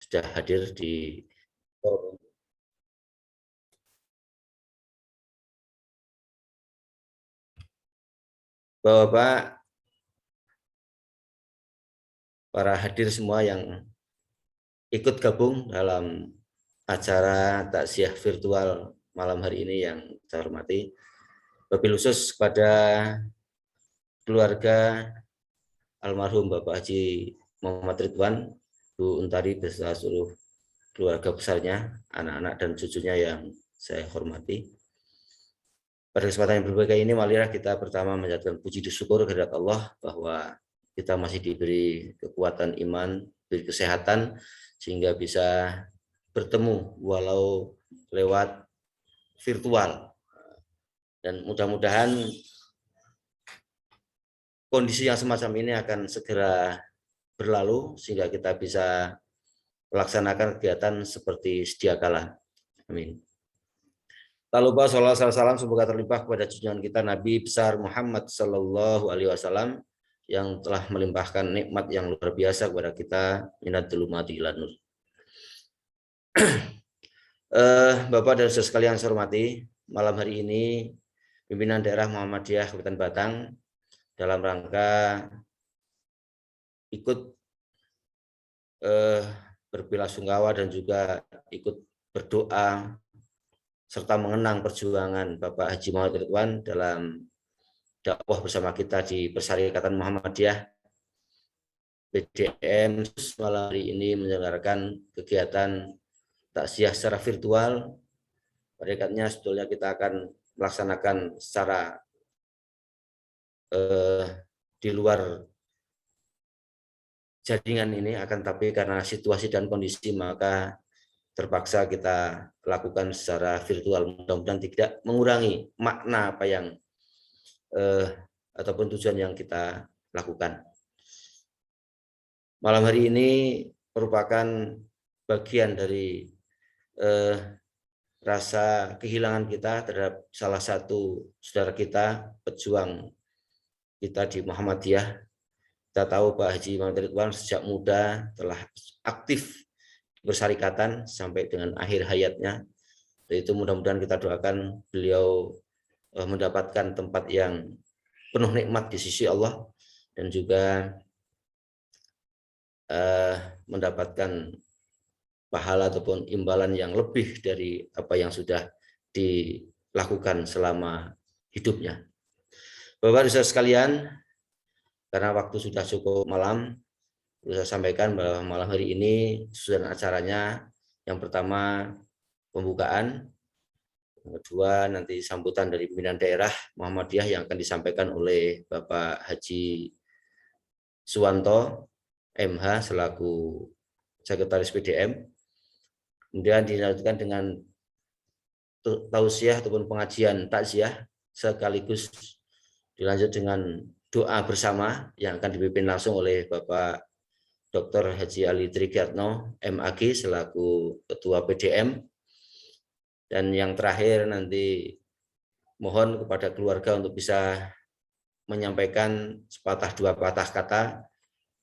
sudah hadir di forum. Bapak, para hadir semua yang ikut gabung dalam acara takziah virtual malam hari ini yang saya hormati. Wabil khusus kepada keluarga almarhum Bapak Haji Muhammad Ridwan, Bu Untari beserta seluruh keluarga besarnya, anak-anak dan cucunya yang saya hormati. Pada kesempatan yang berbahagia ini, marilah kita pertama menjadikan puji dan syukur kehadirat Allah bahwa kita masih diberi kekuatan iman, diberi kesehatan, sehingga bisa bertemu walau lewat virtual. Dan mudah-mudahan kondisi yang semacam ini akan segera berlalu, sehingga kita bisa melaksanakan kegiatan seperti sedia kala. Amin. Tak lupa salawat salam semoga terlimpah kepada junjungan kita Nabi besar Muhammad Sallallahu Alaihi Wasallam yang telah melimpahkan nikmat yang luar biasa kepada kita, minat dzulumati ila nur. Bapak dan saudara sekalian saya hormati, malam hari ini pimpinan daerah Muhammadiyah Kabupaten Batang dalam rangka ikut berbelasungkawa dan juga ikut berdoa serta mengenang perjuangan Bapak Haji Muhammad Ridwan dalam dakwah bersama kita di Persyarikatan Muhammadiyah PDM malam hari ini menyelenggarakan kegiatan takziah secara virtual. Pada sebetulnya kita akan melaksanakan secara di luar jaringan ini, akan tapi karena situasi dan kondisi maka terpaksa kita lakukan secara virtual. Mudah-mudahan tidak mengurangi makna apa yang ataupun tujuan yang kita lakukan. Malam hari ini merupakan bagian dari rasa kehilangan kita terhadap salah satu saudara kita, pejuang kita di Muhammadiyah. Kita tahu Pak Haji Muhammad Ridwan sejak muda telah aktif bersyarikatan sampai dengan akhir hayatnya. Itu mudah-mudahan kita doakan beliau mendapatkan tempat yang penuh nikmat di sisi Allah dan juga mendapatkan pahala ataupun imbalan yang lebih dari apa yang sudah dilakukan selama hidupnya. Bapak dan sekalian, karena waktu sudah cukup malam, saya sampaikan bahwa malam hari ini susunan acaranya yang pertama pembukaan, yang kedua nanti sambutan dari pimpinan daerah Muhammadiyah yang akan disampaikan oleh Bapak Haji Suwanto MH selaku Sekretaris PDM. Kemudian dilanjutkan dengan tausiah ataupun pengajian takziah, sekaligus dilanjut dengan doa bersama yang akan dipimpin langsung oleh Bapak Dr. Haji Ali Trigatno MAG selaku Ketua PDM. Dan yang terakhir nanti mohon kepada keluarga untuk bisa menyampaikan sepatah dua patah kata,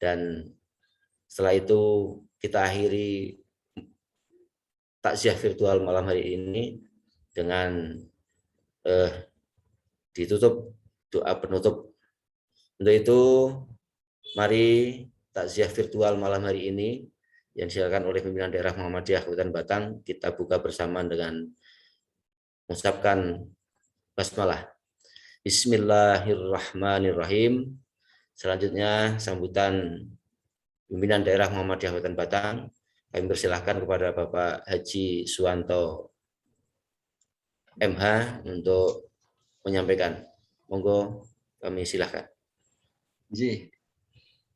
dan setelah itu kita akhiri takziah virtual malam hari ini dengan ditutup doa penutup. Untuk itu mari takziah virtual malam hari ini yang disiarkan oleh pimpinan daerah Muhammadiyah Kabupaten Batang kita buka bersama dengan mengucapkan basmalah. Bismillahirrahmanirrahim. Selanjutnya sambutan pimpinan daerah Muhammadiyah Kabupaten Batang. Kami persilahkan kepada Bapak Haji Suwanto MH untuk menyampaikan. Monggo kami silahkan.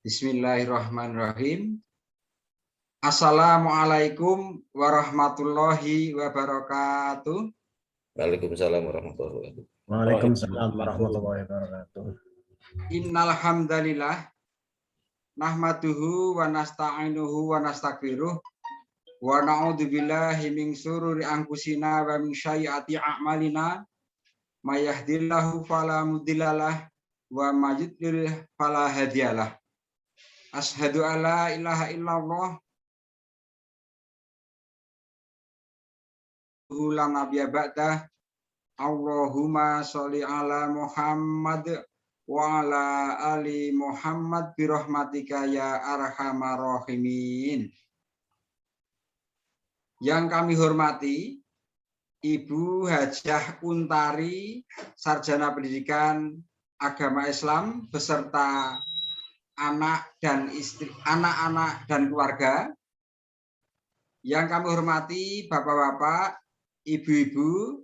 Bismillahirrahmanirrahim. Assalamualaikum warahmatullahi wabarakatuh. Waalaikumsalam warahmatullahi wabarakatuh. Waalaikumsalam warahmatullahi wabarakatuh. Innal hamdalillah nahmaduhu wa nasta'inuhu wa nastaghfiruh wa na'udzubillahi min syururi anfusina wa min sayyiati a'malina may yahdihillahu fala mudhillalah wa may yudlil fala hadiyalah. Asyhadu alla ilaha illallah la nabiyya ba'dah. Allahumma sholli ala Muhammad wa ala ali Muhammad bi rahmatika ya arhamar rahimin. Yang kami hormati Ibu Hajah Untari, Sarjana Pendidikan Agama Islam beserta anak dan istri, anak-anak dan keluarga. Yang kami hormati Bapak-bapak, Ibu-ibu,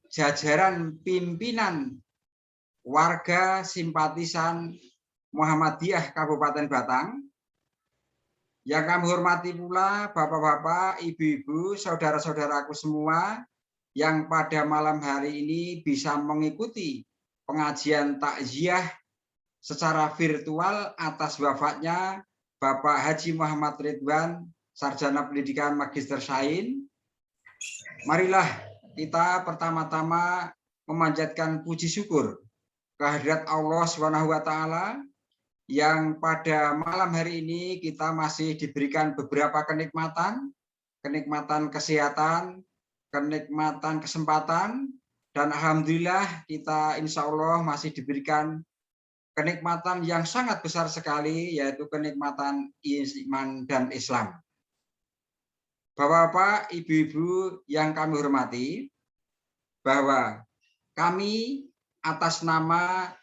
jajaran pimpinan warga simpatisan Muhammadiyah Kabupaten Batang. Yang kami hormati pula Bapak-bapak, Ibu-ibu, saudara-saudaraku semua yang pada malam hari ini bisa mengikuti pengajian takziah secara virtual atas wafatnya Bapak Haji Muhammad Ridwan, Sarjana Pendidikan Magister Sains. Marilah kita pertama-tama memanjatkan puji syukur kehadirat Allah Subhanahu wa taala yang pada malam hari ini kita masih diberikan beberapa kenikmatan kesehatan, kenikmatan kesempatan, dan alhamdulillah kita insya Allah masih diberikan kenikmatan yang sangat besar sekali, yaitu kenikmatan iman dan Islam. Bapak-bapak, ibu-ibu yang kami hormati, bahwa kami atas nama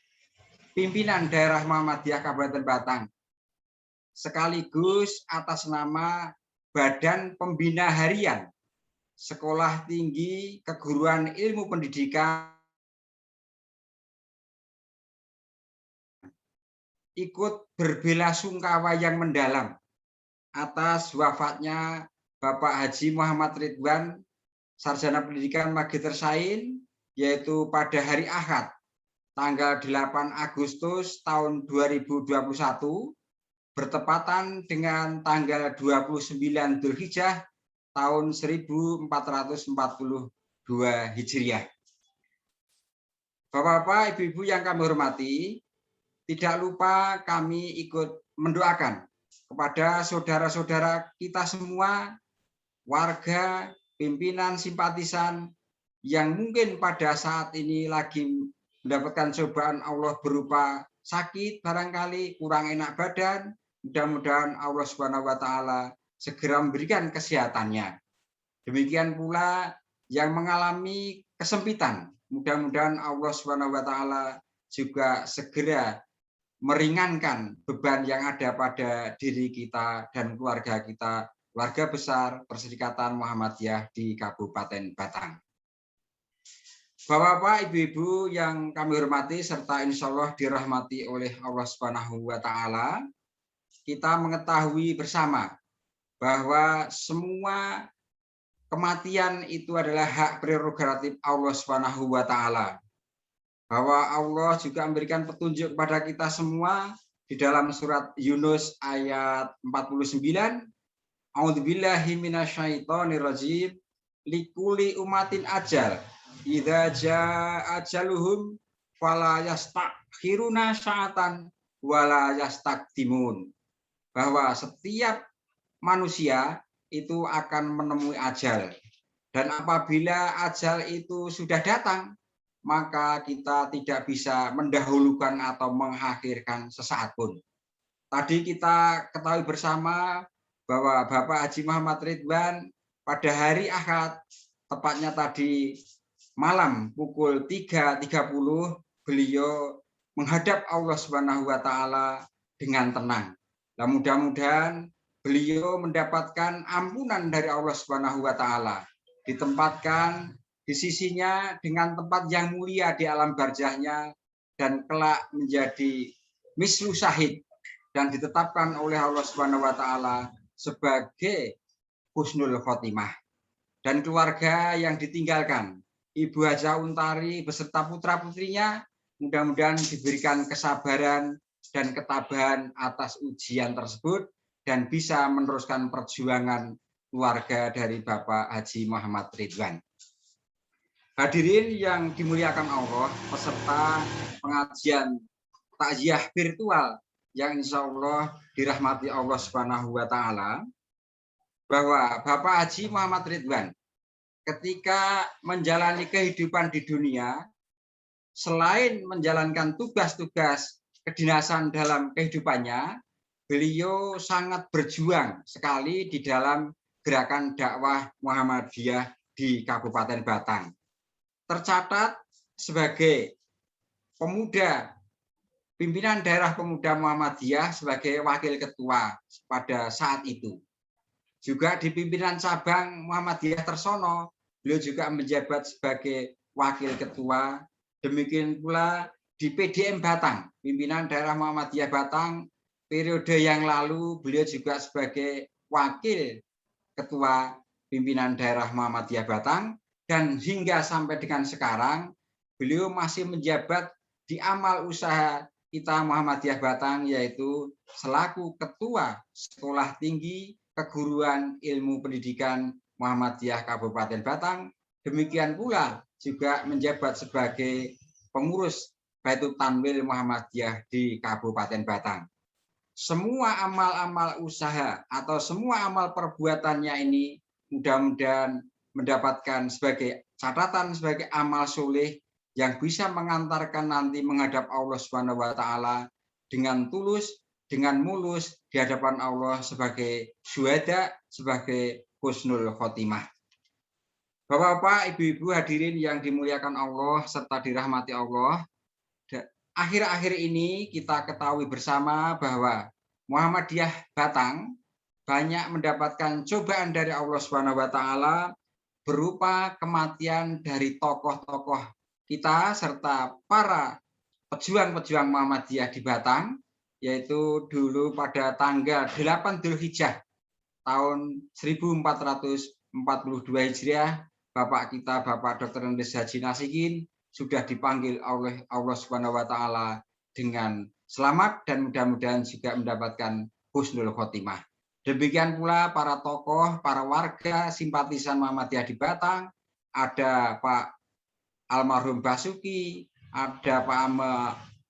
pimpinan daerah Muhammadiyah Kabupaten Batang, sekaligus atas nama Badan Pembina Harian Sekolah Tinggi Keguruan Ilmu Pendidikan, ikut berbelasungkawa yang mendalam atas wafatnya Bapak Haji Muhammad Ridwan, Sarjana Pendidikan Magister Sains, yaitu pada hari Ahad, tanggal 8 Agustus tahun 2021, bertepatan dengan tanggal 29 Dzulhijjah tahun 1442 Hijriah. Bapak-bapak, ibu-ibu yang kami hormati, tidak lupa kami ikut mendoakan kepada saudara-saudara kita semua, warga, pimpinan, simpatisan yang mungkin pada saat ini lagi mendapatkan cobaan Allah berupa sakit, barangkali kurang enak badan. Mudah-mudahan Allah Subhanahu wa taala segera memberikan kesehatannya. Demikian pula yang mengalami kesempitan, mudah-mudahan Allah Subhanahu wa taala juga segera meringankan beban yang ada pada diri kita dan keluarga kita, keluarga besar Perserikatan Muhammadiyah di Kabupaten Batang. Bapak-bapak, ibu-ibu yang kami hormati serta insya Allah dirahmati oleh Allah Subhanahu wa taala, kita mengetahui bersama bahwa semua kematian itu adalah hak prerogatif Allah Subhanahu wa taala. Bahwa Allah juga memberikan petunjuk kepada kita semua di dalam surat Yunus ayat 49. A'udzubillahi minasyaitonirrajim. Likuli umatin ajal. Idza jaa ajaluhum fala yastakhiruna sa'atan wala yastaqdimun. Bahwa setiap manusia itu akan menemui ajal. Dan apabila ajal itu sudah datang, maka kita tidak bisa mendahulukan atau mengakhirkan sesaat pun. Tadi kita ketahui bersama bahwa Bapak Haji Muhammad Ridwan pada hari Ahad, tepatnya tadi malam pukul 3.30, beliau menghadap Allah Subhanahu wa taala dengan tenang. Nah, mudah-mudahan beliau mendapatkan ampunan dari Allah Subhanahu wa taala, ditempatkan di sisinya dengan tempat yang mulia di alam barzahnya, dan kelak menjadi mislu syahid dan ditetapkan oleh Allah Subhanahu wa taala sebagai husnul khotimah. Dan keluarga yang ditinggalkan, Ibu Hajah Untari beserta putra-putrinya, mudah-mudahan diberikan kesabaran dan ketabahan atas ujian tersebut dan bisa meneruskan perjuangan keluarga dari Bapak Haji Muhammad Ridwan. Hadirin yang dimuliakan Allah, peserta pengajian takziah virtual yang insya Allah dirahmati Allah Subhanahu wa taala, bahwa Bapak Haji Muhammad Ridwan ketika menjalani kehidupan di dunia, selain menjalankan tugas-tugas kedinasan dalam kehidupannya, beliau sangat berjuang sekali di dalam gerakan dakwah Muhammadiyah di Kabupaten Batang. Tercatat sebagai pemuda, pimpinan daerah pemuda Muhammadiyah sebagai wakil ketua pada saat itu. Juga di pimpinan cabang Muhammadiyah Tersono, beliau juga menjabat sebagai wakil ketua. Demikian pula di PDM Batang, pimpinan daerah Muhammadiyah Batang, periode yang lalu beliau juga sebagai wakil ketua pimpinan daerah Muhammadiyah Batang, dan hingga sampai dengan sekarang beliau masih menjabat di amal usaha kita Muhammadiyah Batang, yaitu selaku ketua Sekolah Tinggi Keguruan Ilmu Pendidikan Muhammadiyah Kabupaten Batang. Demikian pula juga menjabat sebagai pengurus Baitul Tanwil Muhammadiyah di Kabupaten Batang. Semua amal-amal usaha atau semua amal perbuatannya ini mudah-mudahan mendapatkan sebagai catatan, sebagai amal soleh yang bisa mengantarkan nanti menghadap Allah Subhanahu wa taala dengan tulus, dengan mulus di hadapan Allah sebagai syuhada, sebagai husnul khotimah. Bapak-bapak, ibu-ibu hadirin yang dimuliakan Allah serta dirahmati Allah, akhir-akhir ini kita ketahui bersama bahwa Muhammadiyah Batang banyak mendapatkan cobaan dari Allah Subhanahu wa taala berupa kematian dari tokoh-tokoh kita serta para pejuang-pejuang Muhammadiyah di Batang, yaitu dulu pada tanggal 8 Dzulhijjah tahun 1442 Hijriah, Bapak kita, Bapak Dr. Andes Haji Nasikin, sudah dipanggil oleh Allah Subhanahu wa taala dengan selamat dan mudah-mudahan juga mendapatkan husnul khotimah. Demikian pula para tokoh, para warga simpatisan Muhammadiyah di Batang, ada Pak almarhum Basuki, ada Pak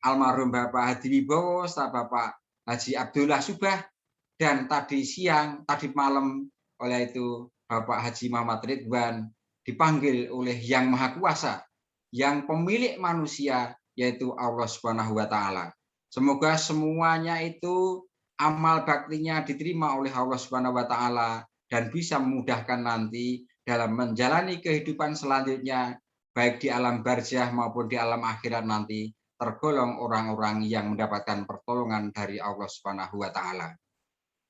almarhum Bapak Hadi Wibowo, Bapak Haji Abdullah Subah, dan tadi siang, tadi malam oleh itu Bapak Haji Muhammad Ridwan dipanggil oleh Yang Maha Kuasa, yang pemilik manusia, yaitu Allah Subhanahu wa taala. Semoga semuanya itu amal baktinya diterima oleh Allah Subhanahu wa taala dan bisa memudahkan nanti dalam menjalani kehidupan selanjutnya, baik di alam barzah maupun di alam akhirat nanti, tergolong orang-orang yang mendapatkan pertolongan dari Allah Subhanahu wa taala.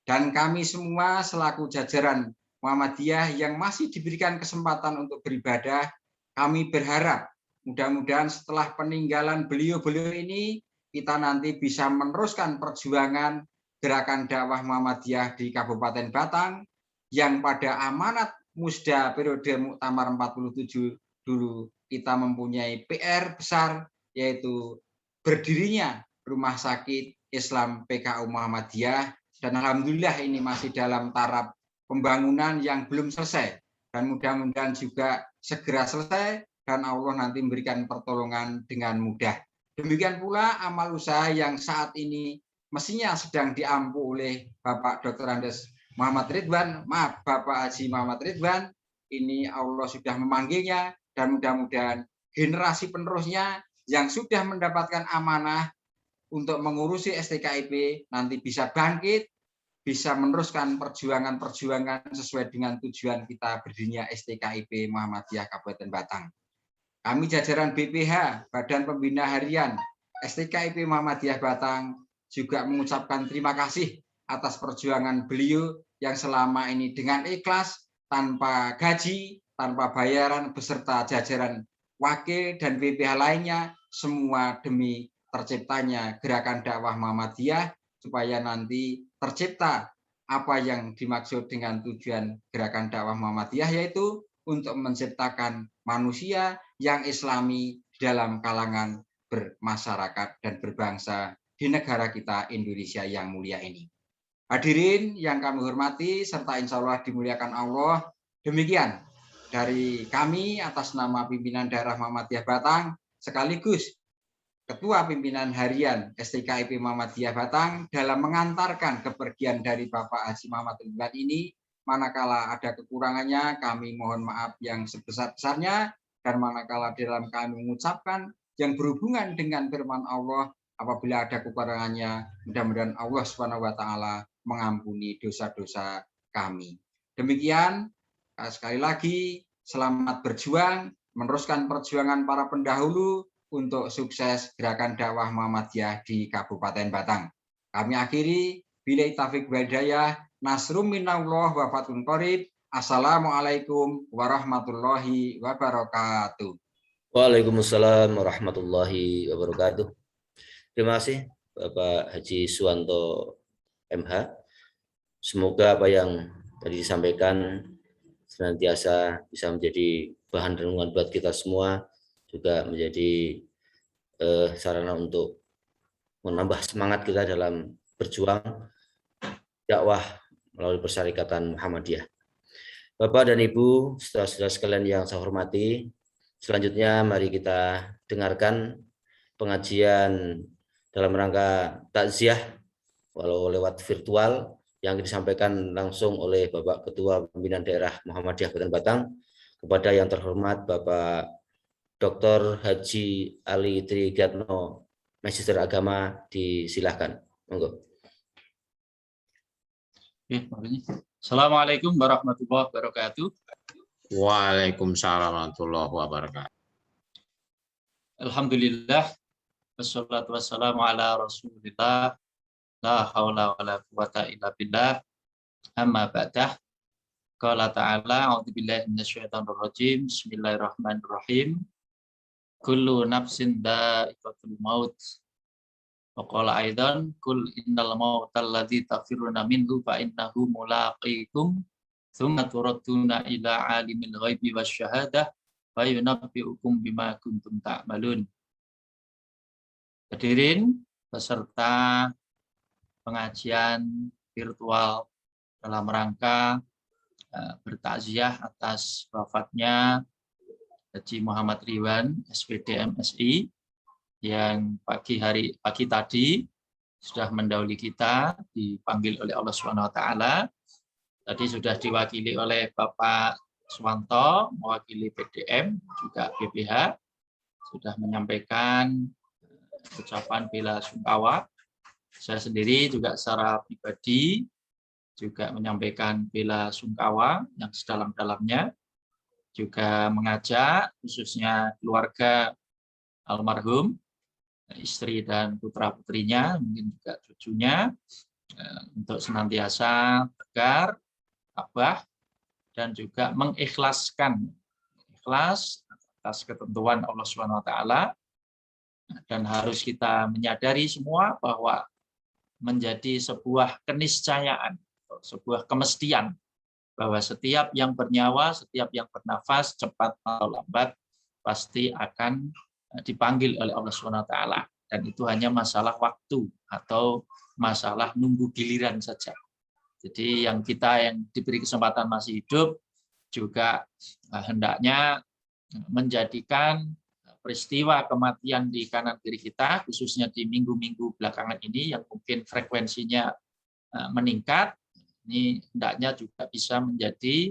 Dan kami semua selaku jajaran Muhammadiyah yang masih diberikan kesempatan untuk beribadah, kami berharap mudah-mudahan setelah peninggalan beliau-beliau ini, kita nanti bisa meneruskan perjuangan gerakan dakwah Muhammadiyah di Kabupaten Batang yang pada amanat musda periode Muktamar 47 dulu kita mempunyai PR besar, yaitu berdirinya Rumah Sakit Islam PKU Muhammadiyah, dan alhamdulillah ini masih dalam taraf pembangunan yang belum selesai dan mudah-mudahan juga segera selesai dan Allah nanti memberikan pertolongan dengan mudah. Demikian pula amal usaha yang saat ini mestinya sedang diampu oleh Bapak Dr. Andes Muhammad Ridwan, Bapak Haji Muhammad Ridwan, ini Allah sudah memanggilnya dan mudah-mudahan generasi penerusnya yang sudah mendapatkan amanah untuk mengurusi STKIP nanti bisa bangkit, bisa meneruskan perjuangan-perjuangan sesuai dengan tujuan kita berdirinya STKIP Muhammadiyah Kabupaten Batang. Kami jajaran BPH, Badan Pembina Harian STKIP Muhammadiyah Batang, juga mengucapkan terima kasih atas perjuangan beliau yang selama ini dengan ikhlas, tanpa gaji, tanpa bayaran, beserta jajaran wakil dan BPH lainnya, semua demi terciptanya gerakan dakwah Muhammadiyah, supaya nanti tercipta apa yang dimaksud dengan tujuan gerakan dakwah Muhammadiyah, yaitu untuk menciptakan manusia yang islami dalam kalangan bermasyarakat dan berbangsa di negara kita Indonesia yang mulia ini. Hadirin yang kami hormati serta insya Allah dimuliakan Allah, demikian dari kami atas nama pimpinan daerah Muhammadiyah Batang sekaligus Ketua Pimpinan Harian STKIP Muhammadiyah Batang dalam mengantarkan kepergian dari Bapak Haji Muhammad Ridwan ini, Manakala ada kekurangannya, kami mohon maaf yang sebesar-besarnya. Dan manakala di dalam kami mengucapkan yang berhubungan dengan firman Allah, apabila ada kekurangannya, mudah-mudahan Allah Subhanahu wa taala mengampuni dosa-dosa kami. Demikian, sekali lagi selamat berjuang, meneruskan perjuangan para pendahulu untuk sukses gerakan dakwah Muhammadiyah di Kabupaten Batang. Kami akhiri, billahi taufiq wal hidayah, nasrum minallah wa fathun qarib. Assalamualaikum warahmatullahi wabarakatuh. Waalaikumsalam warahmatullahi wabarakatuh. Terima kasih Bapak Haji Suwanto MH. Semoga apa yang tadi disampaikan senantiasa bisa menjadi bahan renungan buat kita semua, juga menjadi sarana untuk menambah semangat kita dalam berjuang dakwah melalui Persyarikatan Muhammadiyah. Bapak dan Ibu, saudara-saudara sekalian yang saya hormati, selanjutnya mari kita dengarkan pengajian dalam rangka takziah walau lewat virtual yang disampaikan langsung oleh Bapak Ketua Pimpinan Daerah Muhammadiyah Kabupaten Batang kepada yang terhormat Bapak Dr. Haji Ali Trigatno, Magister Agama, disilahkan. Monggo. Assalamualaikum warahmatullahi wabarakatuh. Waalaikumsalam warahmatullahi wabarakatuh. Alhamdulillah, wassalatu wassalamu ala rasulillah, la hawla wa la quwata illa billah, amma ba'dah. Qala ta'ala, a'udzubillahi minasyaitonir rajim, bismillahirrahmanirrahim. Kullu nafsin dha'iqatul maut. Wa qala aidan, kul innal mautal ladzi tafirruna minhu fa innahu mulaqikum, tsumma turadduna ila alimil ghaibi wasyahadah wa yunabbi'ukum bima kuntum ta'malun. Hadirin peserta pengajian virtual dalam rangka bertakziah atas wafatnya Haji Muhammad Ridwan, SPD MSI, yang pagi tadi sudah mendahului kita, dipanggil oleh Allah Subhanahu wa taala. Tadi sudah diwakili oleh Bapak Suwanto, mewakili PDM, juga BPH, sudah menyampaikan ucapan bela sungkawa. Saya sendiri juga secara pribadi juga menyampaikan bela sungkawa yang sedalam-dalamnya, juga mengajak khususnya keluarga almarhum, istri dan putra-putrinya, mungkin juga cucunya, untuk senantiasa tegar, tabah, dan juga mengikhlaskan ikhlas atas ketentuan Allah Subhanahu wa taala. Dan harus kita menyadari semua bahwa menjadi sebuah keniscayaan, sebuah kemestian bahwa setiap yang bernyawa, setiap yang bernafas, cepat atau lambat pasti akan dipanggil oleh Allah Subhanahu wa taala, dan itu hanya masalah waktu atau masalah nunggu giliran saja. Jadi yang diberi kesempatan masih hidup juga hendaknya menjadikan peristiwa kematian di kanan kiri kita, khususnya di minggu-minggu belakangan ini yang mungkin frekuensinya meningkat, ini hendaknya juga bisa menjadi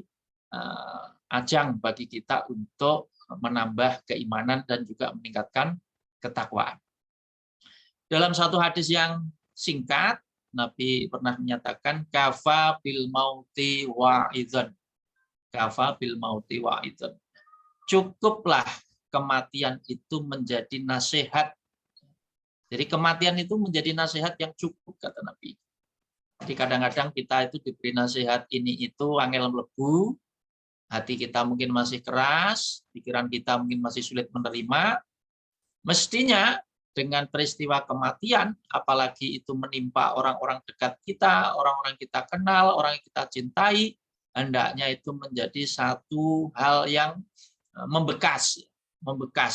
ajang bagi kita untuk menambah keimanan dan juga meningkatkan ketakwaan. Dalam satu hadis yang singkat, Nabi pernah menyatakan kafa bil mauti wa'idhan. Kafa bil mauti wa'idhan. Cukuplah kematian itu menjadi nasihat. Jadi kematian itu menjadi nasihat yang cukup, kata Nabi. Jadi kadang-kadang kita itu diberi nasihat ini itu angel mlebu, hati kita mungkin masih keras, pikiran kita mungkin masih sulit menerima. Mestinya dengan peristiwa kematian, apalagi itu menimpa orang-orang dekat kita, orang-orang kita kenal, orang yang kita cintai, hendaknya itu menjadi satu hal yang membekas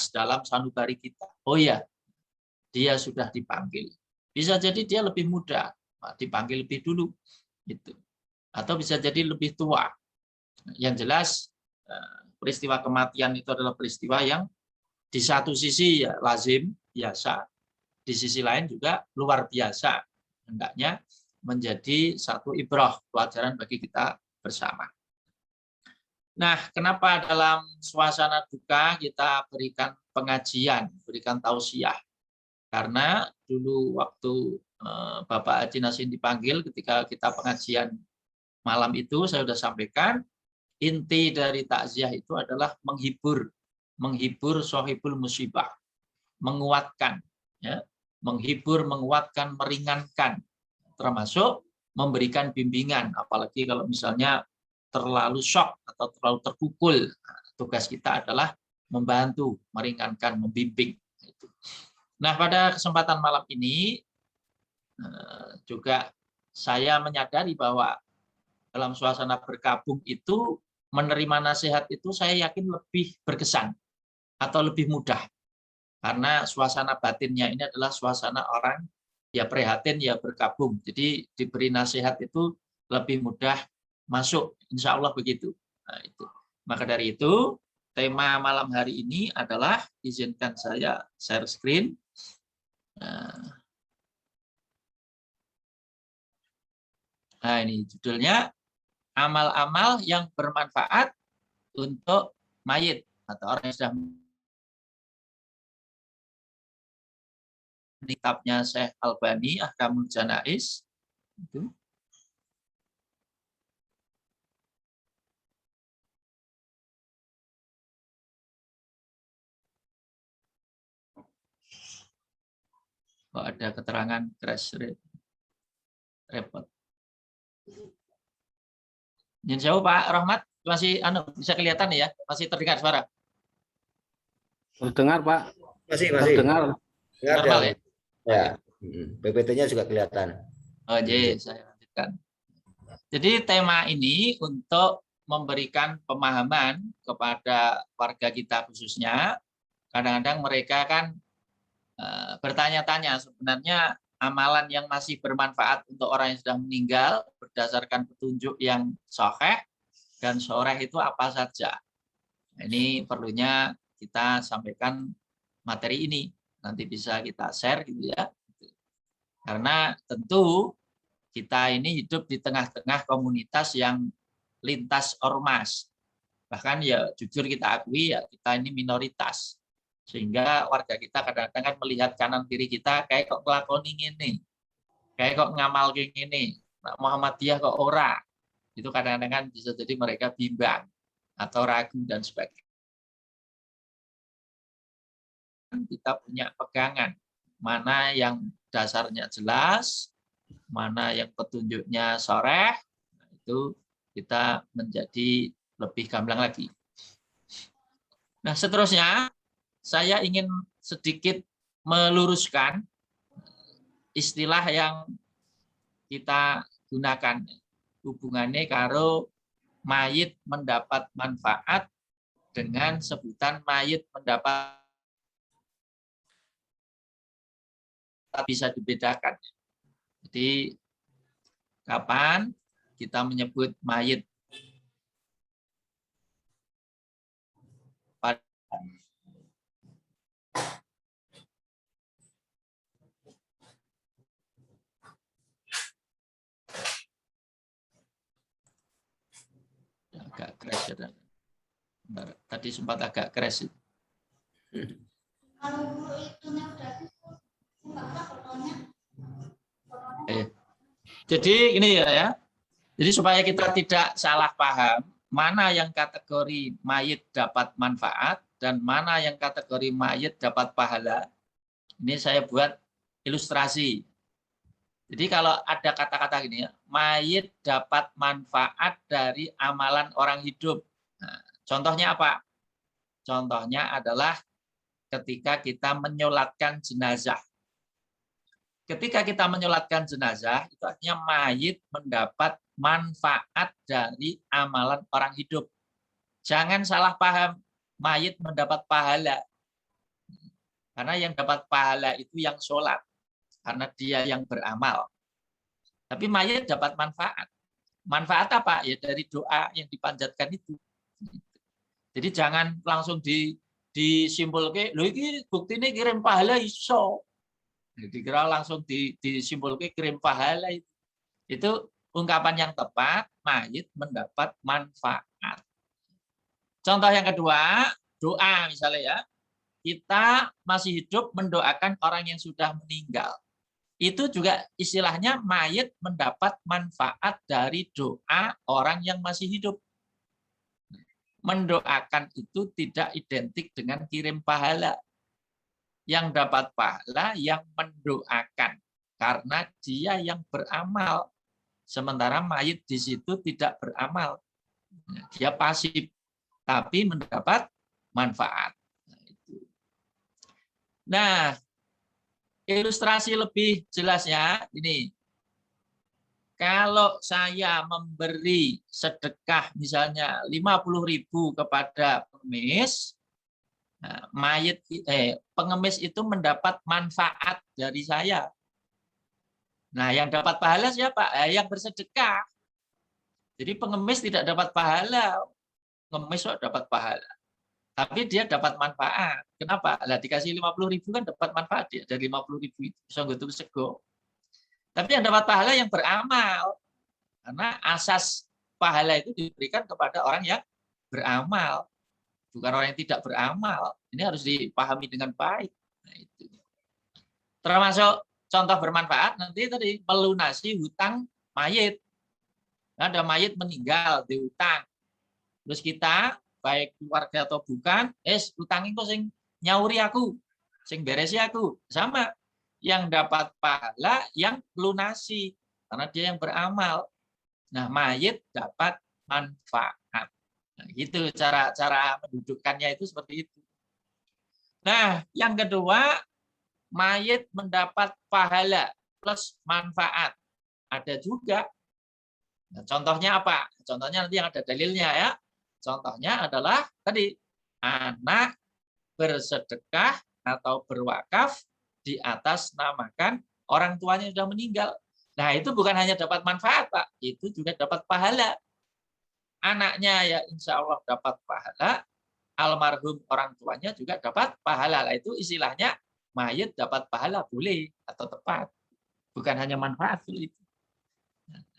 dalam sanubari kita. Oh ya, dia sudah dipanggil. Bisa jadi dia lebih muda, dipanggil lebih dulu, gitu. Atau bisa jadi lebih tua. Yang jelas peristiwa kematian itu adalah peristiwa yang di satu sisi ya lazim, biasa, di sisi lain juga luar biasa. Hendaknya menjadi satu ibrah, pelajaran bagi kita bersama. Nah, kenapa dalam suasana duka kita berikan pengajian, berikan tausiah? Karena dulu waktu Bapak Haji Nasin dipanggil ketika kita pengajian malam itu, saya sudah sampaikan, inti dari takziah itu adalah menghibur sohibul musibah, menguatkan, ya, menghibur, menguatkan, meringankan, termasuk memberikan bimbingan, apalagi kalau misalnya terlalu shock atau terlalu terpukul. Tugas kita adalah membantu, meringankan, membimbing. Nah, pada kesempatan malam ini juga saya menyadari bahwa dalam suasana berkabung itu menerima nasihat itu saya yakin lebih berkesan atau lebih mudah. Karena suasana batinnya ini adalah suasana orang ya prihatin, ya berkabung. Jadi diberi nasihat itu lebih mudah masuk, insya Allah begitu. Nah, itu. Maka dari itu, tema malam hari ini adalah, izinkan saya share screen. Nah, ini judulnya, amal-amal yang bermanfaat untuk mayit atau orang yang sudah kitabnya Syekh Albani, Ahkamul Janaiz. Itu. Kok ada keterangan crash rate repot. Yang jauh Pak Rahmat masih bisa kelihatan ya, masih terdengar suara. Terdengar, Pak. Masih. Terdengar. Normal ya? Ya. PPT-nya juga kelihatan. Oh, jadi saya lanjutkan. Jadi tema ini untuk memberikan pemahaman kepada warga kita khususnya. Kadang-kadang mereka kan bertanya-tanya sebenarnya amalan yang masih bermanfaat untuk orang yang sudah meninggal berdasarkan petunjuk yang sahih dan shoreh itu apa saja. Nah, ini perlunya kita sampaikan materi ini. Nanti bisa kita share gitu ya. Karena tentu kita ini hidup di tengah-tengah komunitas yang lintas ormas. Bahkan ya jujur kita akui ya kita ini minoritas. Sehingga warga kita kadang-kadang kan melihat kanan kiri kita kayak kok ngelakoni ini, kayak kok ngamal ini, Muhammadiyah kok ora. Itu kadang-kadang kan bisa jadi mereka bimbang atau ragu dan sebagainya. Kita punya pegangan mana yang dasarnya jelas, mana yang petunjuknya shareh, itu kita menjadi lebih gamblang lagi. Nah, seterusnya saya ingin sedikit meluruskan istilah yang kita gunakan hubungannya karo mayit mendapat manfaat dengan sebutan mayit mendapat, bisa dibedakan. Jadi kapan kita menyebut mayit pada agak crash ya. Tadi sempat agak crash. Jadi ini ya. Jadi supaya kita tidak salah paham, mana yang kategori mayit dapat manfaat dan mana yang kategori mayit dapat pahala. Ini saya buat ilustrasi. Jadi kalau ada kata-kata gini ya, mayit dapat manfaat dari amalan orang hidup. Nah, contohnya apa? Contohnya adalah ketika kita menyolatkan jenazah. Ketika kita menyolatkan jenazah, itu artinya mayit mendapat manfaat dari amalan orang hidup. Jangan salah paham, mayit mendapat pahala. Karena yang dapat pahala itu yang sholat. Karena dia yang beramal. Tapi mayit dapat manfaat. Manfaat apa? Ya dari doa yang dipanjatkan itu. Jadi jangan langsung disimpulkan, loh ini bukti ini kirim pahala iso. Dikira langsung disimpulkan kirim pahala itu ungkapan yang tepat, mayit mendapat manfaat. Contoh yang kedua, doa misalnya ya. Kita masih hidup mendoakan orang yang sudah meninggal. Itu juga istilahnya mayit mendapat manfaat dari doa orang yang masih hidup. Mendoakan itu tidak identik dengan kirim pahala. Yang dapat pahala yang mendoakan, karena dia yang beramal. Sementara mayit di situ tidak beramal. Dia pasif, tapi mendapat manfaat. Nah, ilustrasi lebih jelasnya ini. Kalau saya memberi sedekah misalnya 50.000 kepada pengemis, pengemis itu mendapat manfaat dari saya. Nah, yang dapat pahala siapa? Yang bersedekah. Jadi pengemis tidak dapat pahala, pengemis kok dapat pahala. Tapi dia dapat manfaat. Kenapa? Lah dikasih 50.000 kan dapat manfaat dia dari 50.000 itu bisa nggotu sego. Tapi yang dapat pahala yang beramal. Karena asas pahala itu diberikan kepada orang yang beramal, bukan orang yang tidak beramal. Ini harus dipahami dengan baik. Nah, itu. Termasuk contoh bermanfaat nanti tadi melunasi hutang mayit. Ada mayit meninggal dihutang. Terus kita baik keluarga atau bukan, utang itu sing nyauri aku, sing beresi aku, sama yang dapat pahala yang lunasi karena dia yang beramal. Nah, mayit dapat manfaat. Nah, gitu cara mendudukkannya itu seperti itu. Nah, yang kedua, mayit mendapat pahala plus manfaat. Ada juga. Nah, contohnya apa? Contohnya nanti yang ada dalilnya ya. Contohnya adalah tadi anak bersedekah atau berwakaf di atas namakan orang tuanya sudah meninggal. Nah, itu bukan hanya dapat manfaat, Pak. Itu juga dapat pahala. Anaknya ya insya Allah dapat pahala. Almarhum orang tuanya juga dapat pahala. Nah, itu istilahnya mayit dapat pahala boleh atau tepat. Bukan hanya manfaat itu.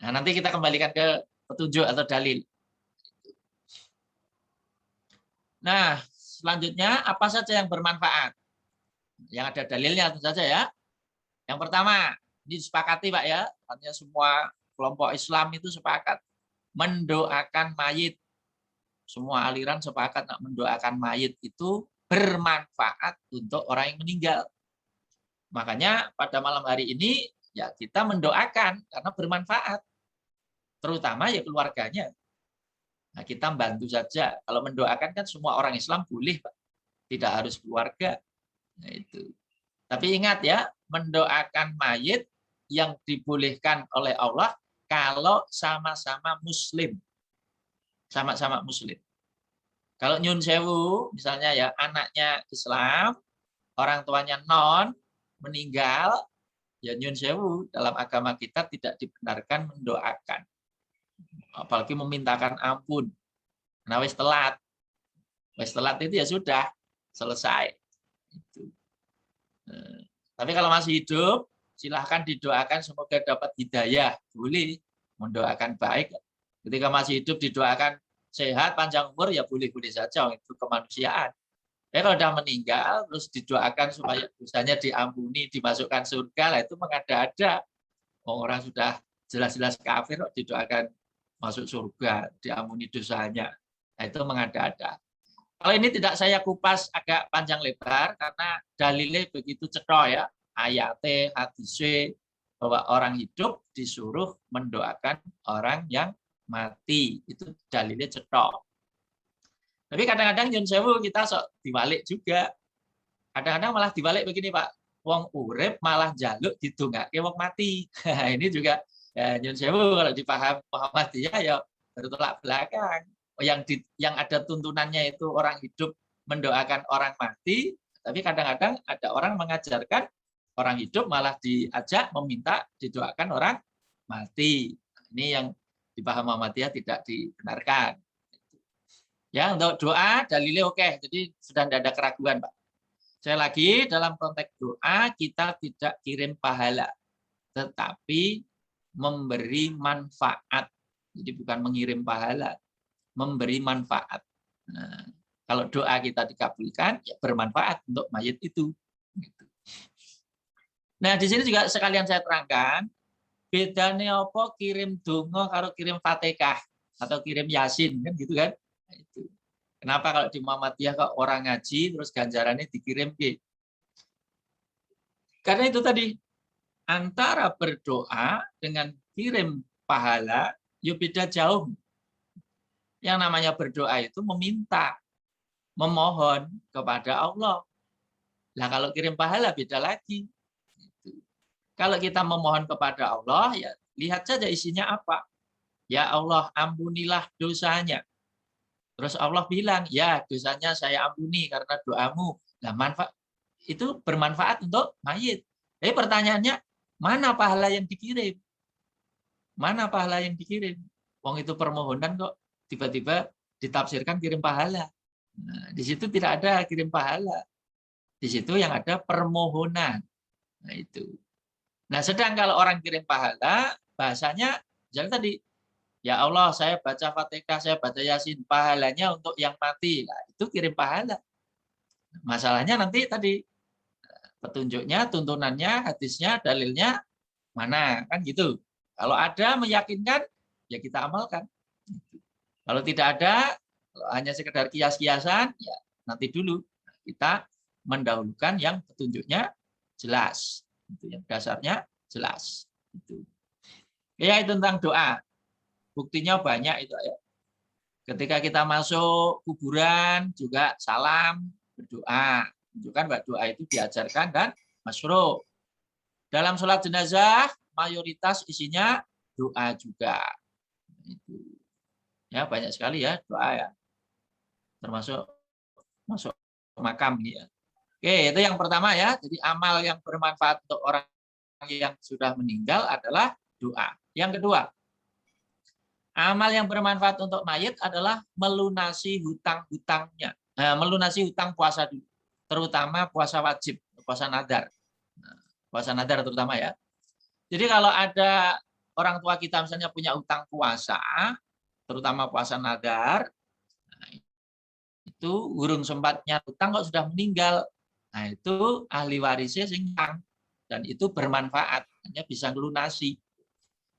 Nah, nanti kita kembalikan ke petunjuk atau dalil. Nah, selanjutnya apa saja yang bermanfaat? Yang ada dalilnya tentu saja ya. Yang pertama, disepakati Pak ya, artinya semua kelompok Islam itu sepakat mendoakan mayit. Semua aliran sepakat mendoakan mayit itu bermanfaat untuk orang yang meninggal. Makanya pada malam hari ini ya kita mendoakan karena bermanfaat. Terutama ya keluarganya. Nah, kita bantu saja. Kalau mendoakan kan semua orang Islam boleh, Pak. Tidak harus keluarga. Nah, itu. Tapi ingat ya, mendoakan mayit yang dibolehkan oleh Allah kalau sama-sama Muslim. Sama-sama Muslim. Kalau nyun sewu, misalnya ya anaknya Islam, orang tuanya non, meninggal, ya nyun sewu dalam agama kita tidak dibenarkan mendoakan. Apalagi memintakan ampun. Nah, wis telat. Wis telat itu ya sudah selesai. Itu. Tapi kalau masih hidup, silahkan didoakan semoga dapat hidayah. Boleh mendoakan baik. Ketika masih hidup didoakan sehat, panjang umur, ya boleh-boleh saja. Itu kemanusiaan. Tapi kalau sudah meninggal, terus didoakan supaya dosanya diampuni, dimasukkan surga, lah itu mengada-ada. Orang sudah jelas-jelas kafir, didoakan masuk surga, diampuni dosanya. Nah, itu mengada-ada. Kalau ini tidak saya kupas agak panjang lebar, karena dalilnya begitu cetha ya. Ayate, hadise, bahwa orang hidup disuruh mendoakan orang yang mati. Itu dalilnya cetha. Tapi kadang-kadang nyun sewu kita sok dibalik juga. Kadang-kadang malah dibalik begini Pak. Wong urip malah jaluk didongake wong mati. Ini juga ya, nyun sewu kalau dipaham Muhammadiyah ya bertolak belakang. Yang ada tuntunannya itu orang hidup mendoakan orang mati, tapi kadang-kadang ada orang mengajarkan orang hidup malah diajak meminta didoakan orang mati. Ini yang dipaham Muhammadiyah tidak dibenarkan. Ya, untuk doa dalilnya oke, jadi sudah tidak ada keraguan, Pak. Saya lagi dalam konteks doa kita tidak kirim pahala, tetapi memberi manfaat. Jadi bukan mengirim pahala, memberi manfaat. Nah, kalau doa kita dikabulkan, ya bermanfaat untuk mayit itu. Nah, di sini juga sekalian saya terangkan, bedanya apa kirim donga karo kirim Fatihah atau kirim Yasin, kan gitu kan? Nah, itu. Kenapa kalau di Muhammadiyah kok orang ngaji terus ganjarannya dikirim ke? Karena itu tadi, antara berdoa dengan kirim pahala, ya beda jauh. Yang namanya berdoa itu meminta, memohon kepada Allah. Nah, kalau kirim pahala beda lagi. Kalau kita memohon kepada Allah, ya lihat saja isinya apa. Ya Allah, ampunilah dosanya. Terus Allah bilang, ya dosanya saya ampuni karena doamu. Nah, manfaat itu bermanfaat untuk mayit. Tapi pertanyaannya, mana pahala yang dikirim? Mana pahala yang dikirim? Wong itu permohonan kok tiba-tiba ditafsirkan kirim pahala. Nah, di situ tidak ada kirim pahala. Di situ yang ada permohonan. Nah, itu. Nah, sedang kalau orang kirim pahala, bahasanya misalnya tadi, ya Allah, saya baca Fatihah, saya baca Yasin, pahalanya untuk yang mati. Nah, itu kirim pahala. Masalahnya nanti tadi petunjuknya, tuntunannya, hadisnya, dalilnya mana, kan gitu. Kalau ada meyakinkan, ya kita amalkan. Kalau tidak ada, kalau hanya sekedar kias-kiasan, ya nanti dulu kita mendahulukan yang petunjuknya jelas. Itu yang dasarnya jelas. Itu. Ya, itu tentang doa. Buktinya banyak itu ya. Ketika kita masuk kuburan juga salam, berdoa. Tunjukkan bahwa doa itu diajarkan dan masyru'. Dalam sholat jenazah mayoritas isinya doa juga. Itu. Ya, banyak sekali ya doa ya. Termasuk masuk makam ya. Oke, itu yang pertama ya. Jadi amal yang bermanfaat untuk orang yang sudah meninggal adalah doa. Yang kedua, amal yang bermanfaat untuk mayit adalah melunasi hutang-hutangnya. Melunasi hutang puasa dulu. Terutama puasa wajib, puasa nadar. Puasa nadar terutama ya. Jadi kalau ada orang tua kita misalnya punya hutang puasa, terutama puasa nadar, itu urung sempatnya hutang kok sudah meninggal. Nah, itu ahli warisnya singkang dan itu bermanfaat, hanya bisa melunasi.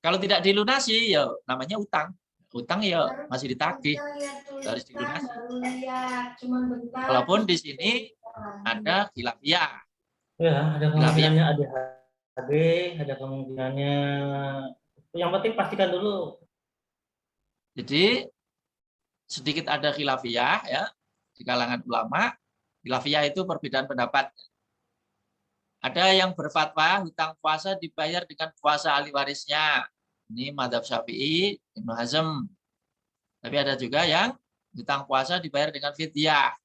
Kalau tidak dilunasi ya namanya utang. Utang ya masih ditagih, harus dilunasi. Walaupun di sini ada khilafiyah. Ya, ada kemungkinannya ADHD, ada kemungkinannya. Yang penting pastikan dulu. Jadi sedikit ada khilafiyah ya di kalangan ulama. Khilafiyah itu perbedaan pendapat. Ada yang berfatwa hutang puasa dibayar dengan puasa ahli warisnya. Ini mazhab Syafi'i, Ibnu Hazm. Tapi ada juga yang hutang puasa dibayar dengan fidyah.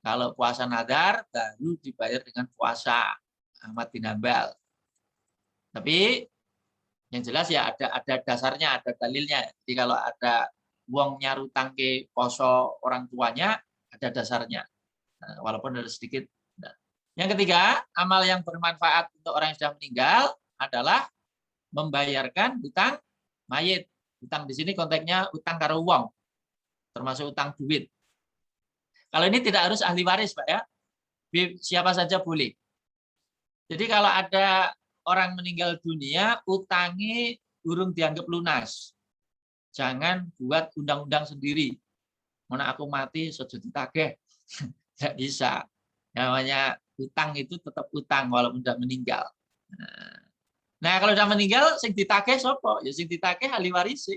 Kalau puasa nadar baru dibayar dengan puasa. Ahmad bin Hambal. Tapi yang jelas ya ada dasarnya, ada dalilnya. Jadi kalau ada uang nyarutang ke poso orang tuanya, ada dasarnya. Walaupun ada sedikit. Yang ketiga, amal yang bermanfaat untuk orang yang sudah meninggal adalah membayarkan hutang mayit. Hutang di sini konteksnya hutang karo uang, termasuk hutang duit. Kalau ini tidak harus ahli waris, Pak ya. Siapa saja boleh. Jadi kalau ada orang meninggal dunia, utangi urung dianggap lunas. Jangan buat undang-undang sendiri. Mana aku mati sudah ditagih. Tidak bisa. Namanya utang itu tetap utang walaupun sudah meninggal. Nah, kalau sudah meninggal sing ditagih sapa? Ya sing ditagih ahli waris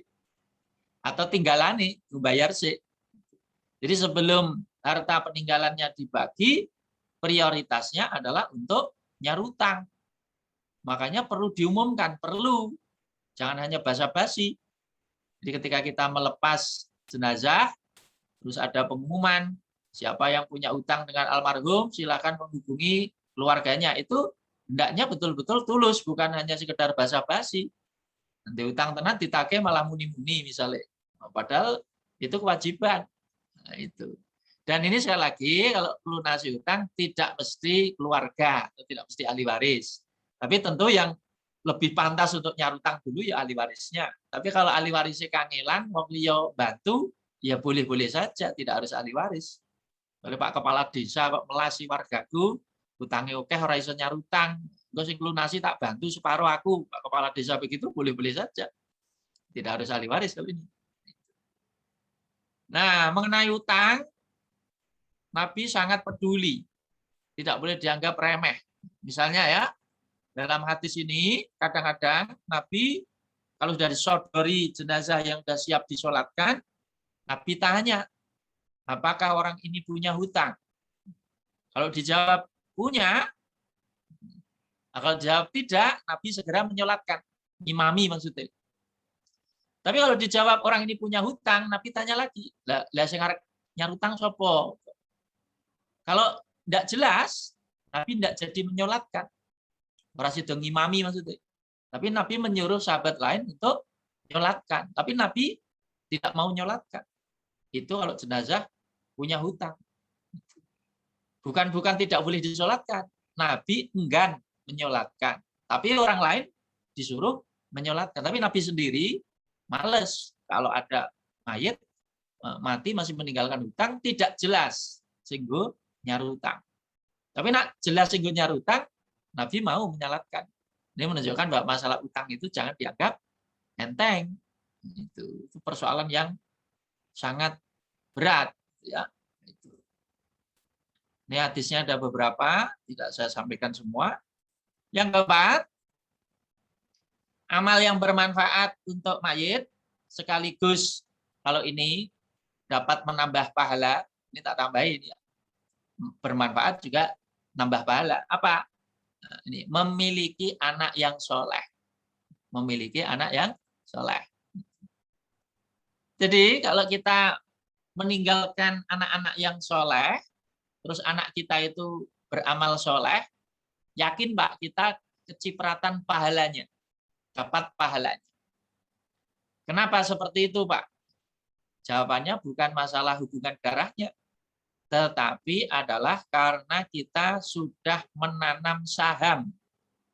atau tinggalane membayar sih. Jadi sebelum harta peninggalannya dibagi, prioritasnya adalah untuk nyarutang. Makanya perlu diumumkan, perlu. Jangan hanya basa-basi. Jadi ketika kita melepas jenazah, terus ada pengumuman, siapa yang punya utang dengan almarhum, silakan menghubungi keluarganya. Itu hendaknya betul-betul tulus, bukan hanya sekedar basa-basi. Nanti utang tenan ditagih malah muni-muni misalnya. Padahal itu kewajiban. Nah, itu. Dan ini sekali lagi, kalau lunasi utang tidak mesti keluarga, atau tidak mesti ahli waris. Tapi tentu yang lebih pantas untuk nyarutang dulu ya ahli warisnya. Tapi kalau ahli warisnya kangelan, wong liya bantu, ya boleh-boleh saja, tidak harus ahli waris. Kalau Pak Kepala Desa kok melasi wargaku, hutange akeh ora iso nyarutang, engko sing lunasi tak bantu separuh aku, Pak Kepala Desa begitu boleh-boleh saja. Tidak harus ahli waris kalau ini. Nah, mengenai utang, Nabi sangat peduli. Tidak boleh dianggap remeh. Misalnya ya, dalam hadis ini kadang-kadang Nabi kalau sudah disodori jenazah yang sudah siap disolatkan, Nabi tanya, apakah orang ini punya hutang? Kalau dijawab punya, kalau dijawab tidak, Nabi segera menyolatkan. Imami maksudnya. Tapi kalau dijawab orang ini punya hutang, Nabi tanya lagi, lah sing arep nyarutang sapa? Kalau tidak jelas, Nabi tidak jadi menyolatkan. Orang sidang imami maksudnya. Tapi Nabi menyuruh sahabat lain untuk menyolatkan. Tapi Nabi tidak mau menyolatkan. Itu kalau jenazah punya hutang. Bukan tidak boleh disolatkan. Nabi enggan menyolatkan. Tapi orang lain disuruh menyolatkan. Tapi Nabi sendiri males. Kalau ada mayit mati masih meninggalkan hutang, tidak jelas sehingga nyarutang. Tapi nak jelas sehingga nyarutang, Nabi mau menyalatkan. Ini menunjukkan bahwa masalah utang itu jangan dianggap enteng. Itu persoalan yang sangat berat. Ya. Ini hadisnya ada beberapa, tidak saya sampaikan semua. Yang keempat, amal yang bermanfaat untuk mayit, sekaligus kalau ini dapat menambah pahala, ini tak tambahin ya. Bermanfaat juga nambah pahala. Apa? Ini memiliki anak yang soleh, memiliki anak yang soleh. Jadi kalau kita meninggalkan anak-anak yang soleh, terus anak kita itu beramal soleh, yakin Pak kita kecipratan pahalanya, dapat pahalanya. Kenapa seperti itu Pak? Jawabannya bukan masalah hubungan darahnya, tetapi adalah karena kita sudah menanam saham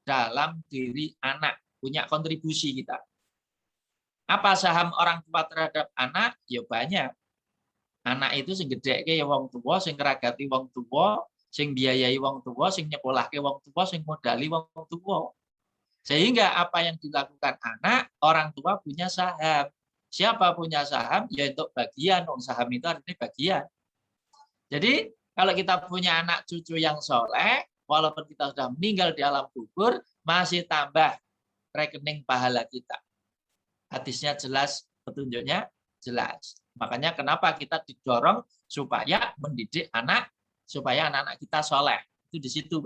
dalam diri anak, punya kontribusi kita. Apa saham orang tua terhadap anak? Ya banyak. Anak itu sing gedheke ya wong tua, sing ngragati wong tua, sing biayai wong tua, sing nyekolahke wong tua, sing modali wong tua. Sehingga apa yang dilakukan anak, orang tua punya saham. Siapa punya saham? Ya untuk bagian, saham itu artinya bagian. Jadi kalau kita punya anak cucu yang soleh, walaupun kita sudah meninggal di alam kubur, masih tambah rekening pahala kita. Hadisnya jelas, petunjuknya jelas. Makanya kenapa kita didorong supaya mendidik anak, supaya anak-anak kita soleh. Itu di situ.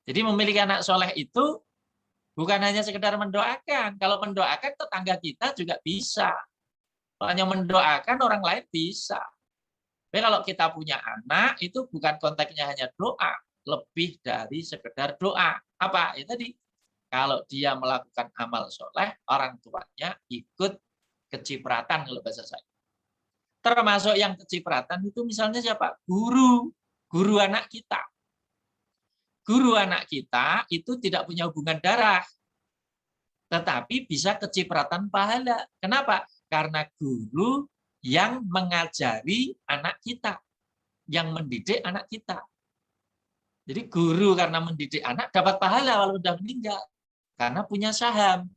Jadi memiliki anak soleh itu bukan hanya sekedar mendoakan. Kalau mendoakan tetangga kita juga bisa. Kalau hanya mendoakan orang lain bisa. Tapi kalau kita punya anak, itu bukan konteksnya hanya doa, lebih dari sekedar doa. Apa? Ya tadi, kalau dia melakukan amal soleh, orang tuanya ikut kecipratan kalau bahasa saya. Termasuk yang kecipratan itu misalnya siapa? Guru anak kita. Guru anak kita itu tidak punya hubungan darah, tetapi bisa kecipratan pahala. Kenapa? Karena guru yang mengajari anak kita, yang mendidik anak kita. Jadi guru karena mendidik anak dapat pahala walau sudah meninggal, karena punya saham.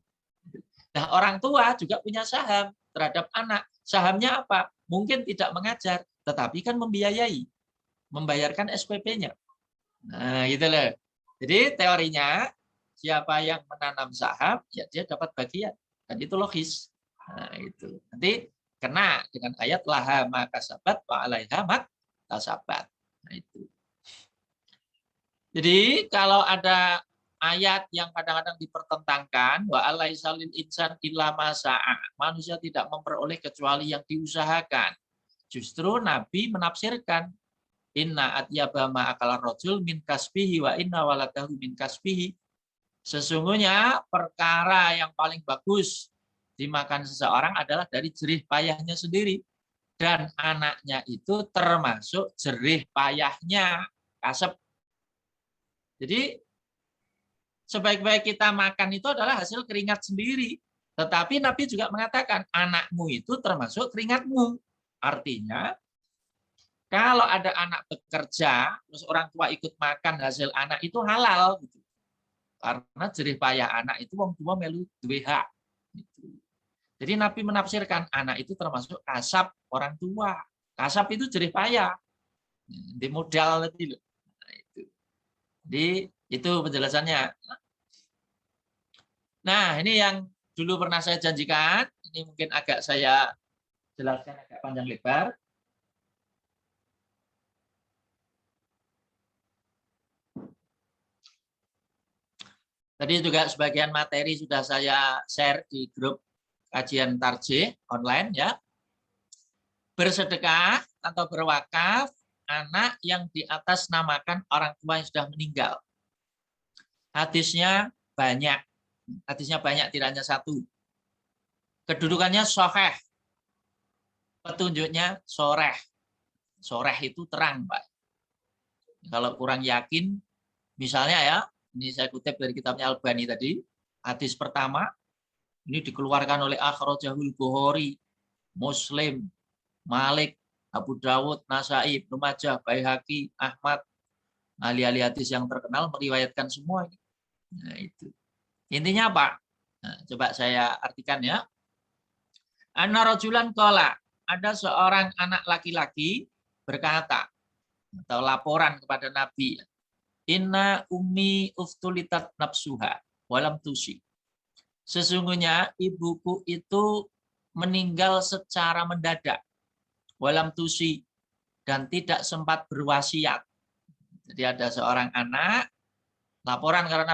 Nah, orang tua juga punya saham terhadap anak. Sahamnya apa? Mungkin tidak mengajar, tetapi kan membiayai, membayarkan SPP-nya. Nah, gitu loh. Jadi teorinya siapa yang menanam saham, ya dia dapat bagian. Dan itu logis. Nah, itu. Nanti kena dengan ayat laha ma kasabat wa alaiha ma kasabat. Nah, itu. Jadi kalau ada ayat yang kadang-kadang dipertentangkan, wa alaisa lil insan illa ma sa'a. Manusia tidak memperoleh kecuali yang diusahakan. Justru Nabi menafsirkan inna atyaba ma akala rajul min kasbihi wa inna waladahu min kasbihi. Sesungguhnya perkara yang paling bagus dimakan seseorang adalah dari jerih payahnya sendiri. Dan anaknya itu termasuk jerih payahnya, kasep. Jadi sebaik-baik kita makan itu adalah hasil keringat sendiri. Tetapi Nabi juga mengatakan anakmu itu termasuk keringatmu. Artinya kalau ada anak bekerja, terus orang tua ikut makan hasil anak itu halal. Gitu. Karena jerih payah anak itu wong tua melu duwe hak. Gitu. Jadi Nabi menafsirkan anak itu termasuk kasab orang tua. Kasab itu jerih payah. Di modal itu. Nah, itu. Jadi itu penjelasannya. Nah, ini yang dulu pernah saya janjikan. Ini mungkin agak saya jelaskan agak panjang lebar. Tadi juga sebagian materi sudah saya share di grup kajian tarjih online ya. Bersedekah atau berwakaf anak yang di atas namakan orang tua yang sudah meninggal. Hadisnya banyak. Hadisnya banyak, tidak hanya satu. Kedudukannya sahih. Petunjuknya soreh. Soreh itu terang, Pak. Kalau kurang yakin, misalnya ya, ini saya kutip dari kitabnya Albani tadi. Hadis pertama, ini dikeluarkan oleh Akhrajahul Bukhari, Muslim, Malik, Abu Dawud, Nasai, Ibnu Majah, Baihaqi, Ahmad. Ahli-ahli hadis yang terkenal meriwayatkan semua ini. Nah, itu. Intinya apa? Nah, coba saya artikan ya. Anna rajulan qala, ada seorang anak laki-laki berkata atau laporan kepada Nabi, inna ummi uftulitat nafsuha walam tusi. Sesungguhnya ibuku itu meninggal secara mendadak, walam tusi, dan tidak sempat berwasiat. Jadi ada seorang anak laporan karena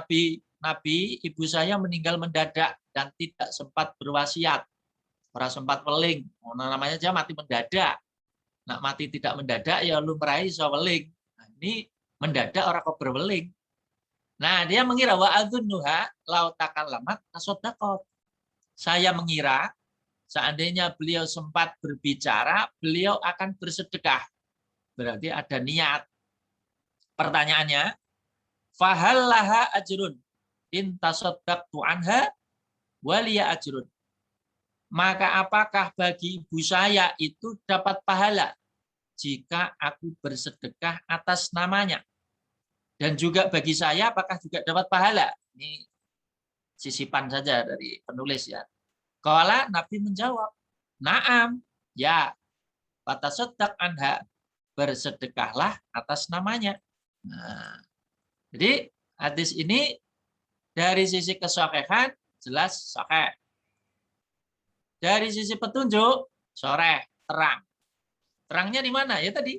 Nabi, ibu saya meninggal mendadak dan tidak sempat berwasiat. Orang sempat weling, namanya aja mati mendadak. Nak mati tidak mendadak ya lumrahe iso weling. Nah, ini mendadak orang kok berweling. Nah, dia mengira wa adzunnuha law takallamat tasaddaqat. Saya mengira seandainya beliau sempat berbicara, beliau akan bersedekah. Berarti ada niat. Pertanyaannya, fahal laha ajrun in tasaddaqtu anha waliya ajrun. Maka apakah bagi ibu saya itu dapat pahala jika aku bersedekah atas namanya? Dan juga bagi saya apakah juga dapat pahala? Ini sisipan saja dari penulis ya. Qala, Nabi menjawab, na'am, ya, fatasaddaq anha, bersedekahlah atas namanya. Nah, jadi hadis ini dari sisi kesahihan jelas sahih. Dari sisi petunjuk, soreh, terang. Terangnya di mana? Ya tadi.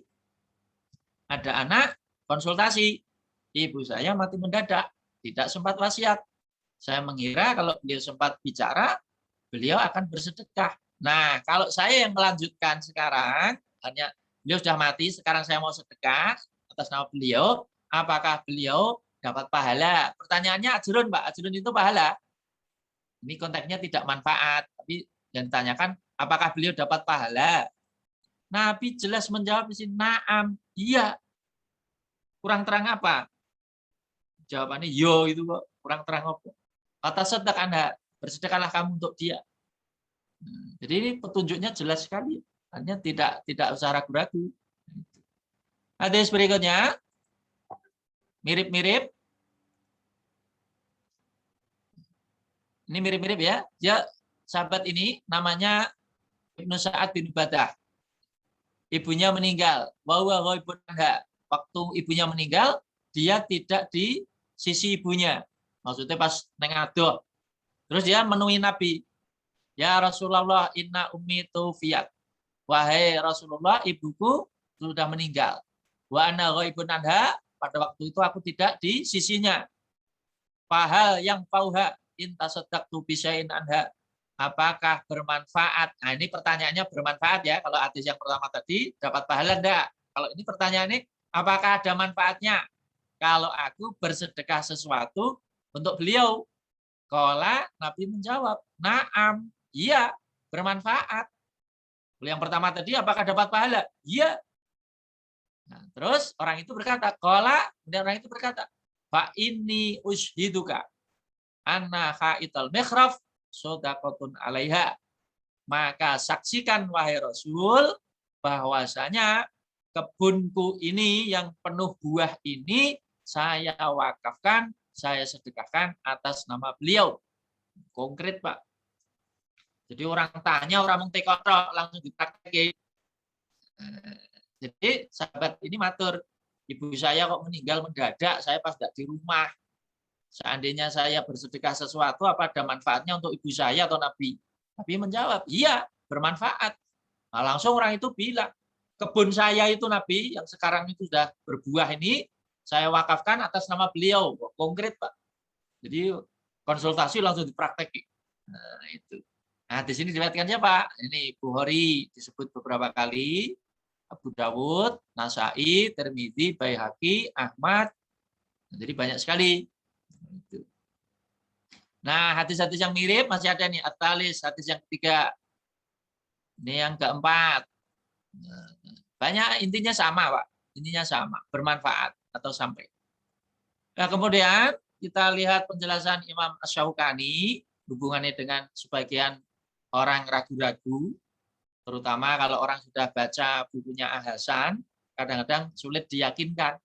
Ada anak konsultasi. Ibu saya mati mendadak. Tidak sempat wasiat. Saya mengira kalau beliau sempat bicara, beliau akan bersedekah. Nah, kalau saya yang melanjutkan sekarang, hanya beliau sudah mati, sekarang saya mau sedekah atas nama beliau, apakah beliau dapat pahala? Pertanyaannya ajrun, Pak. Ajrun itu pahala. Ini konteksnya tidak manfaat, tapi yang ditanyakan apakah beliau dapat pahala. Nabi jelas menjawab di sini, na'am, iya. Kurang terang apa? Jawabannya yo itu kok, kurang terang apa? Kata sedekah Anda, bersedekahlah kamu untuk dia. Jadi ini petunjuknya jelas sekali, hanya tidak usah ragu-ragu. Hadis berikutnya mirip-mirip. Ini mirip-mirip ya. Dia sahabat ini namanya Ibnu Sa'ad bin Ubadah. Ibunya meninggal. Waktu ibunya meninggal, dia tidak di sisi ibunya. Maksudnya pas neng adoh. Terus dia menemui Nabi. Ya Rasulullah, inna ummi tufiyat. Wahai Rasulullah, ibuku sudah meninggal. Wa ana ghaibun anha, pada waktu itu aku tidak di sisinya. Fahal yang fauha in tasaddaqtu bi syai'in anha. Apakah bermanfaat? Nah, ini pertanyaannya bermanfaat ya. Kalau hadis yang pertama tadi dapat pahala enggak? Kalau ini pertanyaannya, apakah ada manfaatnya? Kalau aku bersedekah sesuatu untuk beliau. Qala, Nabi menjawab, na'am, iya, bermanfaat. Yang pertama tadi, apakah dapat pahala? Iya. Nah, terus orang itu berkata, qala, kemudian orang itu berkata, fa inni ushiduka anna khaital mikhraf shadaqatun 'alaiha. Maka saksikan wahai Rasul bahwasanya kebunku ini yang penuh buah ini saya wakafkan, saya sedekahkan atas nama beliau. Konkret, Pak. Jadi orang tanya, orang mengtekok langsung dipraktekin. Jadi sahabat ini matur, ibu saya kok meninggal mendadak, saya pas tidak di rumah. Seandainya saya bersedekah sesuatu, apa ada manfaatnya untuk ibu saya atau Nabi? Nabi menjawab, iya, bermanfaat. Nah, langsung orang itu bilang, kebun saya itu Nabi, yang sekarang itu sudah berbuah ini, saya wakafkan atas nama beliau. Konkret, Pak. Jadi konsultasi langsung dipraktekin. Nah, itu. Nah, di sini dilihatkan siapa? Ini Bukhari disebut beberapa kali, Abu Dawud, Nasai, Tirmidzi, Baihaqi, Ahmad. Jadi banyak sekali. Nah, hadis-hadis yang mirip masih ada nih. At-talis, hadis yang ketiga. Ini yang keempat. Banyak, intinya sama, Pak. Intinya sama, bermanfaat atau sampai. Nah, kemudian kita lihat penjelasan Imam Asy-Syaukani hubungannya dengan sebagian orang ragu-ragu. Terutama kalau orang sudah baca bukunya Al-Hasan, kadang-kadang sulit diyakinkan.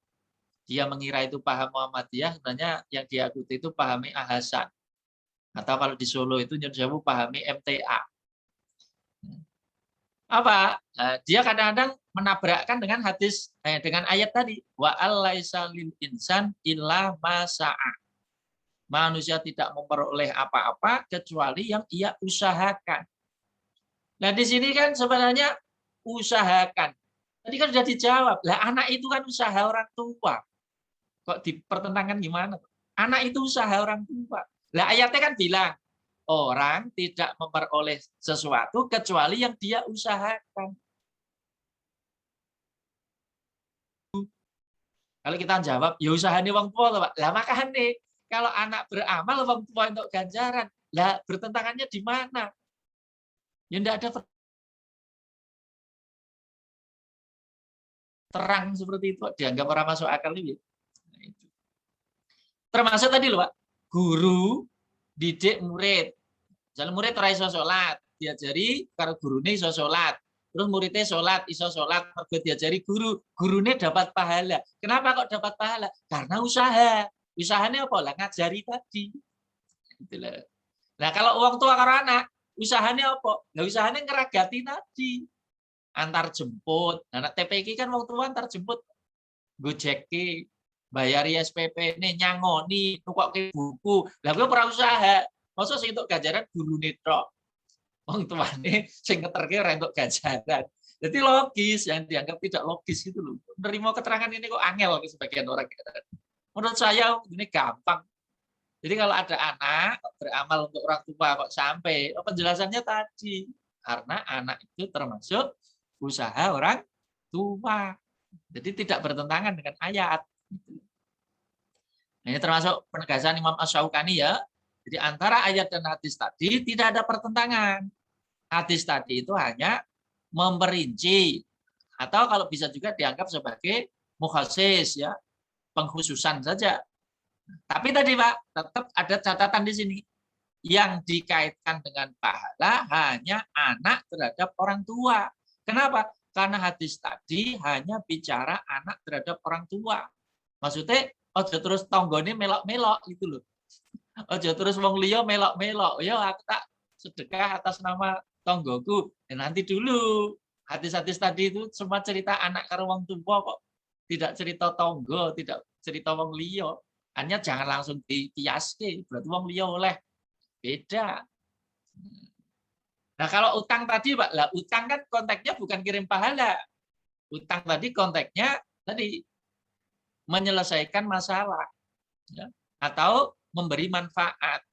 Dia mengira itu paham Muhammadiyah, sebenarnya yang dia ikuti itu pahami Al-Hasan. Atau kalau di Solo itu Nyun pahami MTA. Apa? Dia kadang-kadang menabrakkan dengan hadis, dengan ayat tadi. Wa allaisa lil insan illa ma sa'a. Manusia tidak memperoleh apa-apa kecuali yang ia usahakan. Nah, di sini kan sebenarnya usahakan. Tadi kan sudah dijawab. Lah, anak itu kan usaha orang tua. Kok dipertentangkan gimana? Anak itu usaha orang tua. Lah, ayatnya kan bilang, orang tidak memperoleh sesuatu kecuali yang dia usahakan. Kalau kita jawab, ya usahanya orang tua, Pak. Lah, makanya kalau anak beramal, orang tua untuk ganjaran. Lah, bertentangannya di mana? Ya tidak ada terang seperti itu, dianggap orang masuk akal ini. Termasuk tadi loh, Pak, guru didik murid. Misalnya murid ora iso salat, diajari karo gurune iso salat. Terus muridnya salat, iso salat, mergo diajari guru, gurune dapat pahala. Kenapa kok dapat pahala? Karena usaha. Usahanya apa? Lah ngajari tadi. Itulah. Nah, kalau uang tua karo anak, usahanya apa? Nah, usahanya ngeragati tadi. Antar jemput. Nah, TPK kan waktu antar jemput. Gojeki, bayari SPP, nih nyangoni, nukokke buku. Lah kowe ora usaha. Masa sing entuk ganjaran gurune tok. Wong tuane sing ngeterke ora entuk ganjaran. Jadi logis, yang dianggap tidak logis itu loh. Menerima keterangan ini kok angel ke sebagian orang. Menurut saya ini gampang. Jadi kalau ada anak beramal untuk orang tua kok sampai, penjelasannya tadi. Karena anak itu termasuk usaha orang tua. Jadi tidak bertentangan dengan ayat. Ini termasuk penegasan Imam Asy-Syaukani ya. Jadi antara ayat dan hadis tadi tidak ada pertentangan. Hadis tadi itu hanya memperinci. Atau kalau bisa juga dianggap sebagai mukhasis ya. Pengkhususan saja. Tapi tadi Pak, tetap ada catatan di sini. Yang dikaitkan dengan pahala hanya anak terhadap orang tua. Kenapa? Karena hadis tadi hanya bicara anak terhadap orang tua. Maksudnya, ojo terus tonggone melok-melok gitu loh. Ojo terus wong liya melok-melok. Ya aku tak sedekah atas nama tonggoku. Ya, nanti dulu. Hadis-hadis tadi itu semua cerita anak karo wong tua kok. Tidak cerita tonggo, tidak cerita wong liya. Hanya jangan langsung dikiaske, berarti wong liya oleh. Beda. Nah, kalau utang tadi, Pak, lah utang kan konteksnya bukan kirim pahala. Utang tadi konteksnya tadi menyelesaikan masalah ya, atau memberi manfaat.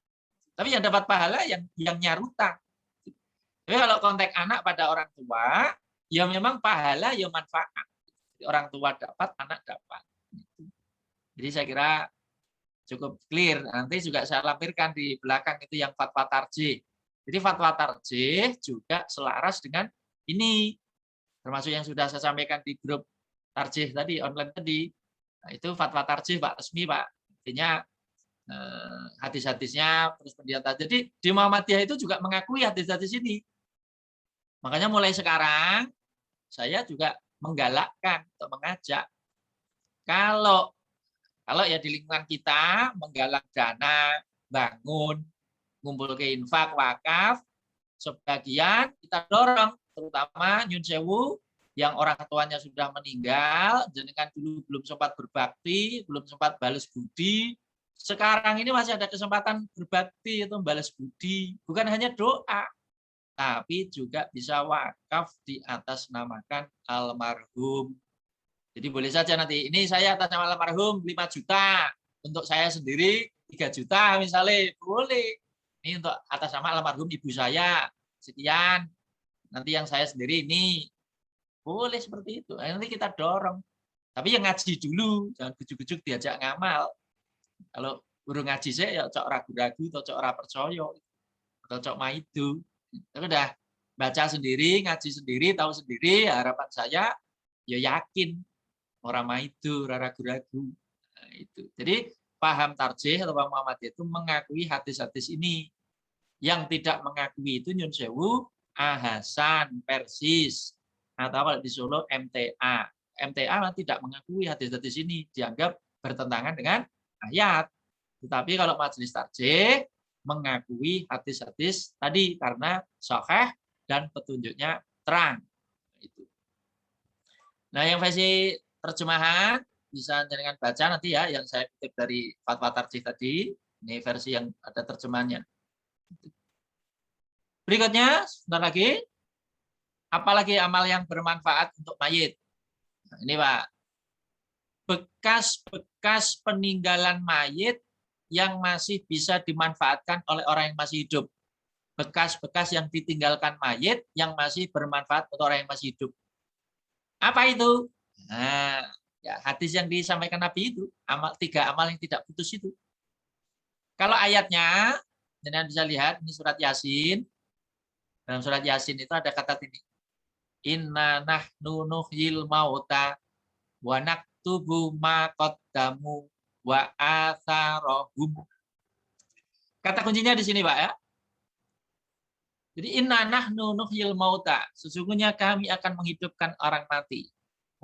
Tapi yang dapat pahala yang nyarutang. Tapi kalau konteks anak pada orang tua, ya memang pahala ya manfaat. Orang tua dapat, anak dapat. Jadi saya kira cukup clear. Nanti juga saya lampirkan di belakang itu yang fatwa tarjih. Jadi fatwa tarjih juga selaras dengan ini. Termasuk yang sudah saya sampaikan di grup tarjih tadi, online tadi. Nah, itu fatwa tarjih Pak resmi Pak. artinya hadis-hadisnya terus pendidikan. Jadi di Muhammadiyah itu juga mengakui hadis-hadis ini. Makanya mulai sekarang saya juga menggalakkan atau mengajak kalau ya di lingkungan kita menggalang dana, bangun, ngumpul ke infak, wakaf, sebagian kita dorong, terutama nyun sewu yang orang tuanya sudah meninggal, jenengan dulu belum sempat berbakti, belum sempat balas budi, sekarang ini masih ada kesempatan berbakti itu balas budi, bukan hanya doa, tapi juga bisa wakaf di atas namakan almarhum. Jadi boleh saja nanti, ini saya atas nama almarhum 5 juta, untuk saya sendiri 3 juta misalnya, boleh. Ini untuk atas nama almarhum ibu saya, sekian. Nanti yang saya sendiri ini, boleh seperti itu. Nanti kita dorong. Tapi yang ngaji dulu, jangan gujuk-gujuk diajak ngamal. Kalau urung ngaji saya, ya cok ragu-ragu, atau cok ora percaya, atau cok maidu. Udah baca sendiri, ngaji sendiri, tahu sendiri, harapan saya ya yakin. Orang itu ragu-ragu. Nah, itu. Jadi paham tarjih atau paham Muhammadiyah itu mengakui hadis-hadis ini. Yang tidak mengakui itu nyun sewu, ahasan, persis, atau kalau di Solo MTA. MTA tidak mengakui hadis-hadis ini, dianggap bertentangan dengan ayat. Tetapi kalau majelis tarjih mengakui hadis-hadis tadi karena sahih dan petunjuknya terang. Itu. Nah, yang versi terjemahan bisa dengan baca nanti ya, yang saya kutip dari fatwa tarjih tadi, ini versi yang ada terjemahannya. Berikutnya, sebentar lagi, apalagi amal yang bermanfaat untuk mayit. Nah, ini Pak, bekas-bekas peninggalan mayit yang masih bisa dimanfaatkan oleh orang yang masih hidup. Bekas-bekas yang ditinggalkan mayit yang masih bermanfaat untuk orang yang masih hidup. Apa itu? Nah, ya, hadis yang disampaikan Nabi itu, 3 amal yang tidak putus itu. Kalau ayatnya, jangan bisa lihat, ini surat Yasin. Dalam surat Yasin itu ada kata ini. Inna nahnu nuhyil mauta wa naktubu ma qaddamu wa atharahum. Kata kuncinya di sini, Pak ya. Jadi inna nahnu nuhyil mauta, sesungguhnya kami akan menghidupkan orang mati.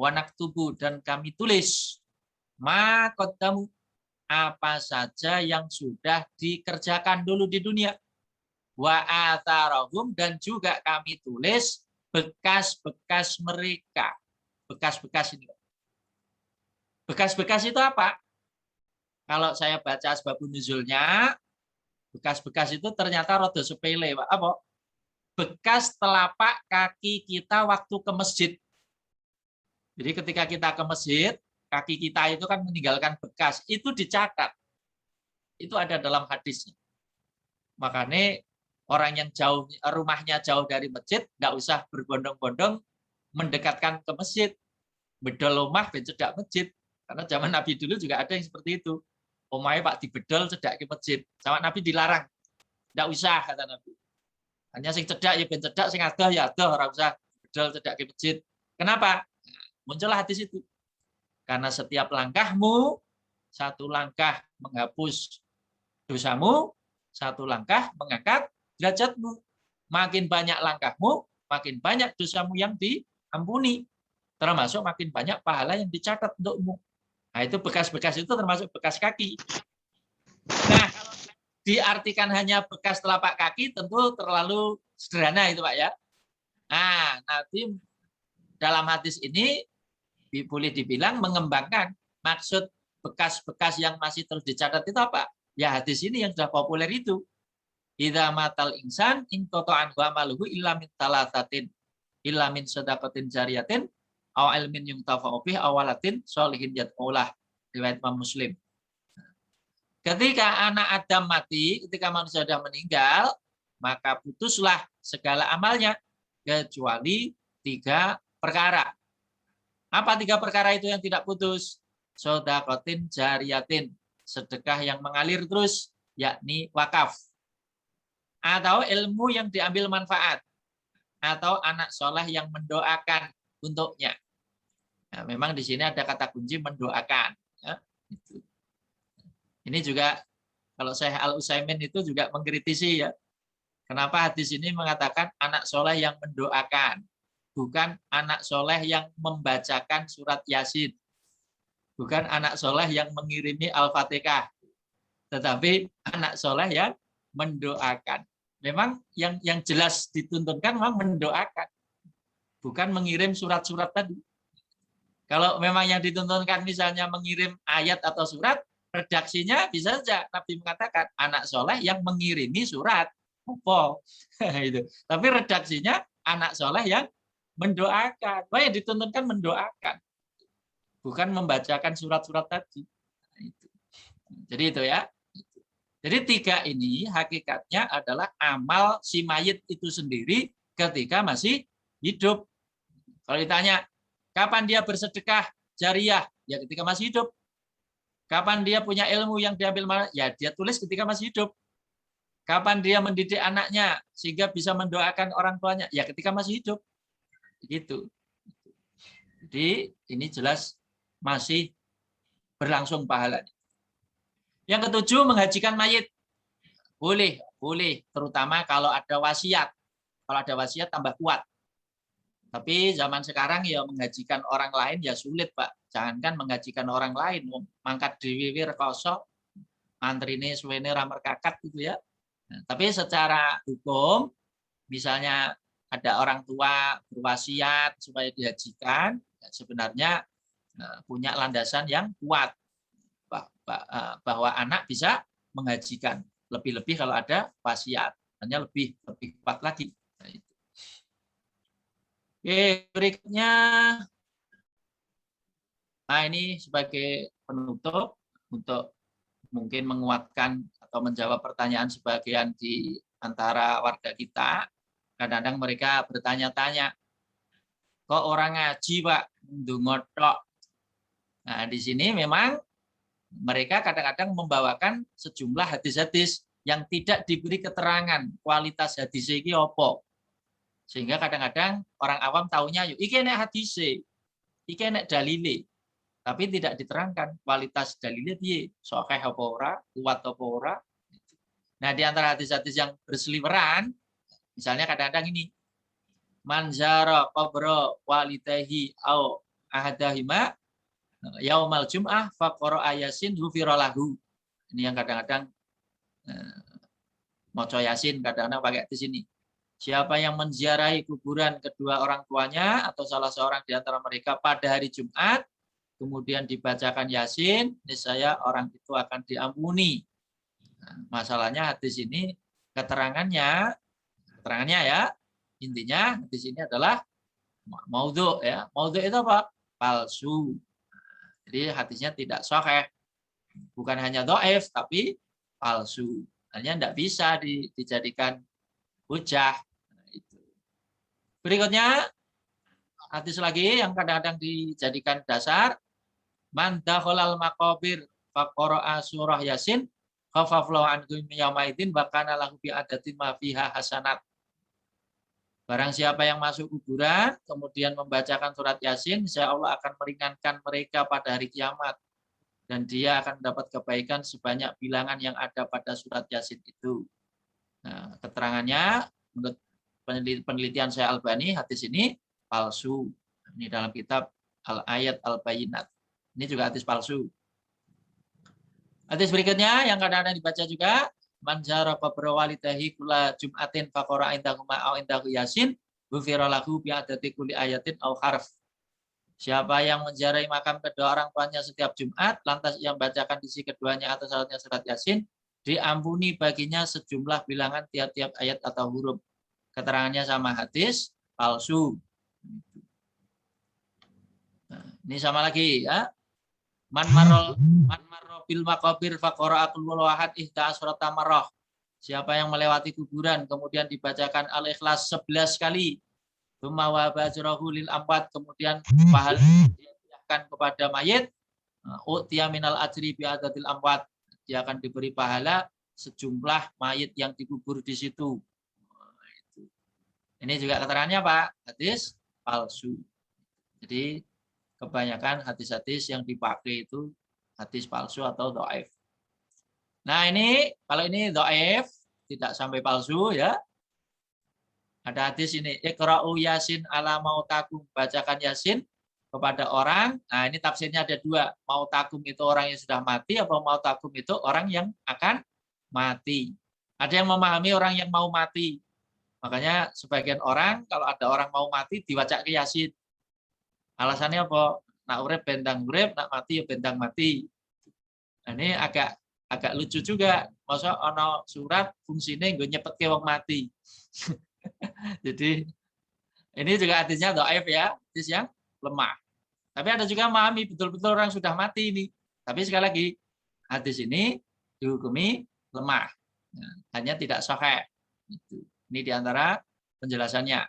Wanak tubuh, dan kami tulis ma qaddamu, apa saja yang sudah dikerjakan dulu di dunia. Wa atharahum, dan juga kami tulis bekas-bekas mereka. Bekas-bekas ini. Bekas-bekas itu apa? Kalau saya baca asbabun nuzulnya, bekas-bekas itu ternyata rada sepele, Pak. Apa? Bekas telapak kaki kita waktu ke masjid. Jadi ketika kita ke masjid, kaki kita itu kan meninggalkan bekas, itu dicatat. Itu ada dalam hadisnya. Makanya orang yang jauh, rumahnya jauh dari masjid, nggak usah berbondong-bondong mendekatkan ke masjid. Bedol omah ben cedak masjid. Karena zaman Nabi dulu juga ada yang seperti itu. Omahnya Pak dibedol cedak ke masjid. Sama Nabi dilarang. Nggak usah, kata Nabi. Hanya sing cedak ya ben cedak, sing adoh ya adoh, ora usah bedol cedak ke masjid. Kenapa? Muncullah hadis itu. Karena setiap langkahmu, 1 langkah menghapus dosamu, 1 langkah mengangkat derajatmu. Makin banyak langkahmu, makin banyak dosamu yang diampuni. Termasuk makin banyak pahala yang dicatat untukmu. Nah, itu bekas-bekas itu termasuk bekas kaki. Nah, kalau diartikan hanya bekas telapak kaki, tentu terlalu sederhana itu Pak ya. Nah, nanti dalam hadis ini boleh dibilang mengembangkan maksud bekas-bekas yang masih terus dicatat itu apa? Ya hadis ini yang sudah populer itu. Idza matal insan in qata'an wa amaluhu illa min talatatin illa min shadaqatin jariyatin aw ilmin yuntafa'u bih aw walatin sholihin yad'ulah. Riwayat Imam Muslim. Ketika anak Adam mati, ketika manusia sudah meninggal, maka putuslah segala amalnya kecuali 3 perkara. Apa 3 perkara itu yang tidak putus? Shadaqatin jariyatin, sedekah yang mengalir terus, yakni wakaf. Atau ilmu yang diambil manfaat. Atau anak soleh yang mendoakan untuknya. Nah, memang di sini ada kata kunci mendoakan. Ya, itu. Ini juga kalau Syekh Al-Utsaimin itu juga mengkritisi ya. Kenapa hadis ini mengatakan anak soleh yang mendoakan, bukan anak soleh yang membacakan surat Yasin, bukan anak soleh yang mengirimi Al-Fatihah, tetapi anak soleh yang mendoakan. Memang yang jelas dituntunkan memang mendoakan, bukan mengirim surat-surat tadi. Kalau memang yang dituntunkan misalnya mengirim ayat atau surat, redaksinya bisa saja Nabi mengatakan anak soleh yang mengirimi surat. Itu. Tapi redaksinya anak soleh yang mendoakan. Wah, yang dituntunkan mendoakan, bukan membacakan surat-surat tadi. Jadi itu ya. Jadi 3 ini hakikatnya adalah amal si mayit itu sendiri ketika masih hidup. Kalau ditanya kapan dia bersedekah jariyah, ya ketika masih hidup. Kapan dia punya ilmu yang diambil, ya dia tulis ketika masih hidup. Kapan dia mendidik anaknya sehingga bisa mendoakan orang tuanya? Ya ketika masih hidup. Gitu. Jadi ini jelas masih berlangsung pahalanya. Yang ketujuh, menghajikan mayit. Boleh, terutama kalau ada wasiat. Kalau ada wasiat tambah kuat. Tapi zaman sekarang ya menghajikan orang lain ya sulit, Pak. Jangankan menghajikan orang lain, mangkat dhewe rekoso, antrine suwene ra merkakat gitu ya. Nah, tapi secara hukum, misalnya ada orang tua berwasiat supaya dihajikan, ya sebenarnya punya landasan yang kuat bahwa anak bisa menghajikan. Lebih-lebih kalau ada wasiat, hanya lebih kuat lagi. Nah, itu. Oke, berikutnya, nah ini sebagai penutup untuk mungkin menguatkan atau menjawab pertanyaan sebagian di antara warga kita. Kadang-kadang mereka bertanya-tanya, kok orang ngaji Pak, ndonga tok. Nah, di sini memang mereka kadang-kadang membawakan sejumlah hadis-hadis yang tidak diberi keterangan kualitas hadis ini apa. Sehingga kadang-kadang orang awam taunya, iki nek hadis, iki nek dalile. Tapi tidak diterangkan kualitas dalilnya piye, sahih apa ora, kuat apa ora. Nah, di antara hadis-hadis yang berseliweran, misalnya kadang-kadang ini, manzara qabra walidayhi au ahadahima yaumal jum'ah faqara yasin ghufira lahu. Ini yang kadang-kadang maca yasin, kadang-kadang pakai di sini. Siapa yang menziarahi kuburan kedua orang tuanya atau salah seorang di antara mereka pada hari Jumat, kemudian dibacakan yasin, niscaya orang itu akan diampuni. Nah, masalahnya hadis ini keterangannya ya, intinya hadis ini adalah maudhu ya. Maudhu itu apa? Palsu. Jadi hadisnya tidak sahih. Bukan hanya dhaif tapi palsu. Hanya tidak bisa dijadikan hujah. Berikutnya hadis lagi yang kadang-kadang dijadikan dasar, man dakhalal maqabir faqara'a surah yasin khafaflahu anhu yaumaidin wa kana lahu bi adatin ma fiha hasanat. Barang siapa yang masuk kuburan kemudian membacakan surat yasin, insya Allah akan meringankan mereka pada hari kiamat dan dia akan mendapat kebaikan sebanyak bilangan yang ada pada surat yasin itu. Nah, keterangannya menurut penelitian Syekh Albani, hadis ini palsu. Ini dalam kitab Al-Ayat Al-Bayinat. Ini juga hadis palsu. Hadis berikutnya yang kadang-kadang dibaca juga, man zara qabra walidahi kula jum'atin faqara indahuma au indahu yasin ghufira lahu bi adati kulli ayatin au harf. Siapa yang menziarahi makam kedua orang tuanya setiap Jumat, lantas yang bacakan isi keduanya atau salatnya surat yasin, diampuni baginya sejumlah bilangan tiap-tiap ayat atau huruf. Keterangannya sama hadis palsu. Nah, ini sama lagi ya. Man marro bil maqabir faqara qul huwallahu ihda asyrata marrah. Siapa yang melewati kuburan kemudian dibacakan Al-Ikhlas 11 kali. Tsumma wa bajrahu lil amwat, kemudian pahala diberikan kepada mayit. Utiya minal ajri bi adatil amwat. Dia akan diberi pahala sejumlah mayit yang dikubur di situ. Ini juga keterangannya Pak, hadis palsu. Jadi kebanyakan hadis-hadis yang dipakai itu hadis palsu atau dhaif. Nah ini kalau ini dhaif, tidak sampai palsu ya. Ada hadis ini, Iqra'u Yasin ala mautakum, bacakan Yasin kepada orang. Nah ini tafsirnya ada dua, mautakum itu orang yang sudah mati, atau mautakum itu orang yang akan mati. Ada yang memahami orang yang mau mati. Makanya sebagian orang kalau ada orang mau mati diwaca ke Yasin. Alasannya apa? Nak urip bentang urip, nak mati ya bentang mati. Nah, ini agak lucu juga. Masa ono surat fungsinya gue nyepet ke wong mati. Jadi ini juga hadisnya dhaif ya, hadis yang lemah. Tapi ada juga memahami betul-betul orang sudah mati ini. Tapi sekali lagi hadis ini dihukumi lemah. Nah, hanya tidak sahih. Ini diantara penjelasannya.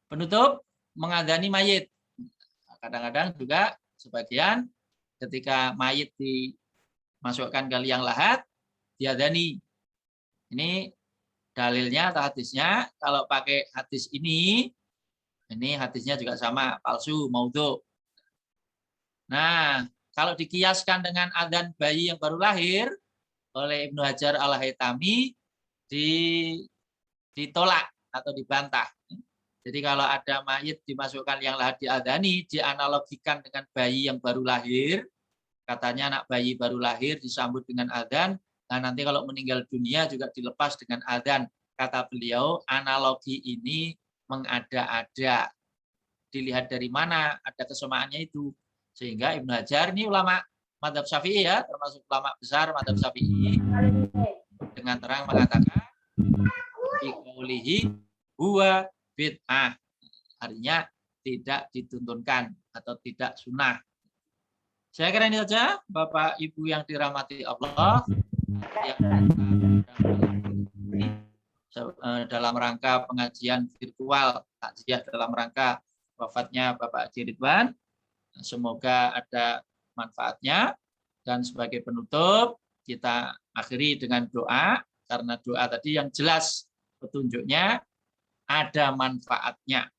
Penutup mengadani mayit. Kadang-kadang juga sebagian ketika mayit dimasukkan ke liang lahat, diadani. Ini dalilnya atau hadisnya, kalau pakai hadis ini hadisnya juga sama, palsu, maudhu. Nah, kalau dikiaskan dengan adzan bayi yang baru lahir, oleh Ibnu Hajar Al-Haytami, ditolak atau dibantah. Jadi kalau ada mayit dimasukkan yang lahat diadani, dianalogikan dengan bayi yang baru lahir, katanya anak bayi baru lahir disambut dengan adzan, nah nanti kalau meninggal dunia juga dilepas dengan adzan. Kata beliau, analogi ini mengada-ada. Dilihat dari mana ada kesamaannya itu. Sehingga Ibnu Hajar ini ulama mazhab Syafi'i ya, termasuk ulama besar mazhab Syafi'i, dengan terang mengatakan biqaulihi huwa bid'ah. Artinya tidak dituntunkan atau tidak sunnah. Saya kira ini saja Bapak Ibu yang dirahmati Allah, dalam rangka pengajian virtual takziah dalam rangka wafatnya Bapak Haji Ridwan. Semoga ada manfaatnya, dan sebagai penutup kita akhiri dengan doa, karena doa tadi yang jelas petunjuknya ada manfaatnya,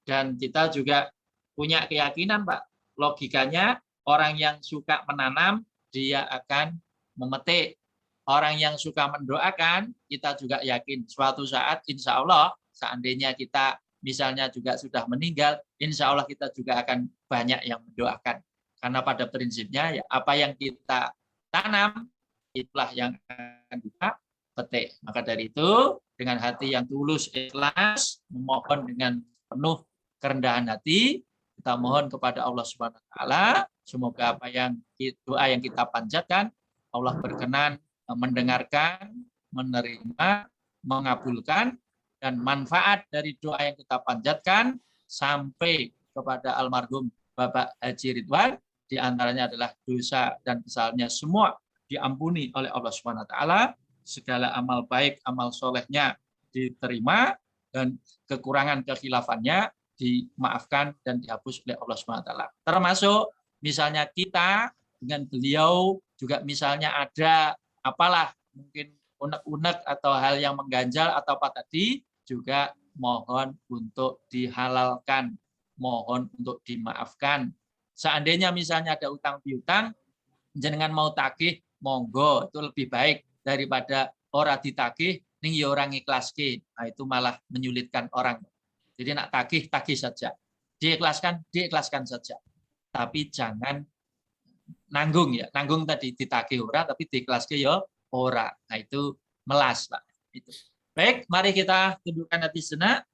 dan kita juga punya keyakinan Pak, logikanya orang yang suka menanam dia akan memetik, orang yang suka mendoakan kita juga yakin suatu saat insya Allah seandainya kita misalnya juga sudah meninggal, insya Allah kita juga akan banyak yang mendoakan. Karena pada prinsipnya ya, apa yang kita tanam itulah yang akan kita petik. Maka dari itu dengan hati yang tulus ikhlas, memohon dengan penuh kerendahan hati, kita mohon kepada Allah Subhanahu wa taala, semoga apa yang doa yang kita panjatkan Allah berkenan mendengarkan, menerima, mengabulkan, dan manfaat dari doa yang kita panjatkan sampai kepada almarhum Bapak Haji Ridwan, di antaranya adalah dosa dan kesalahannya semua diampuni oleh Allah Subhanahu wa taala, segala amal baik, amal solehnya diterima, dan kekurangan kekhilafannya dimaafkan dan dihapus oleh Allah Subhanahu wa taala. Termasuk misalnya kita dengan beliau juga misalnya ada apalah mungkin unek-unek atau hal yang mengganjal atau apa tadi, juga mohon untuk dihalalkan, mohon untuk dimaafkan. Seandainya misalnya ada utang piutang, jenengan mau tagih, monggo, itu lebih baik daripada ora ditagih ning ya ora ngiklaske. Nah, itu malah menyulitkan orang. Jadi nak tagih, tagih saja. Diikhlaskan saja. Tapi jangan nanggung ya. Nanggung tadi ditagih ora, tapi diikhlaskan ya ora. Nah, itu melas, Pak. Itu. Baik, mari kita tundukkan hati sejenak.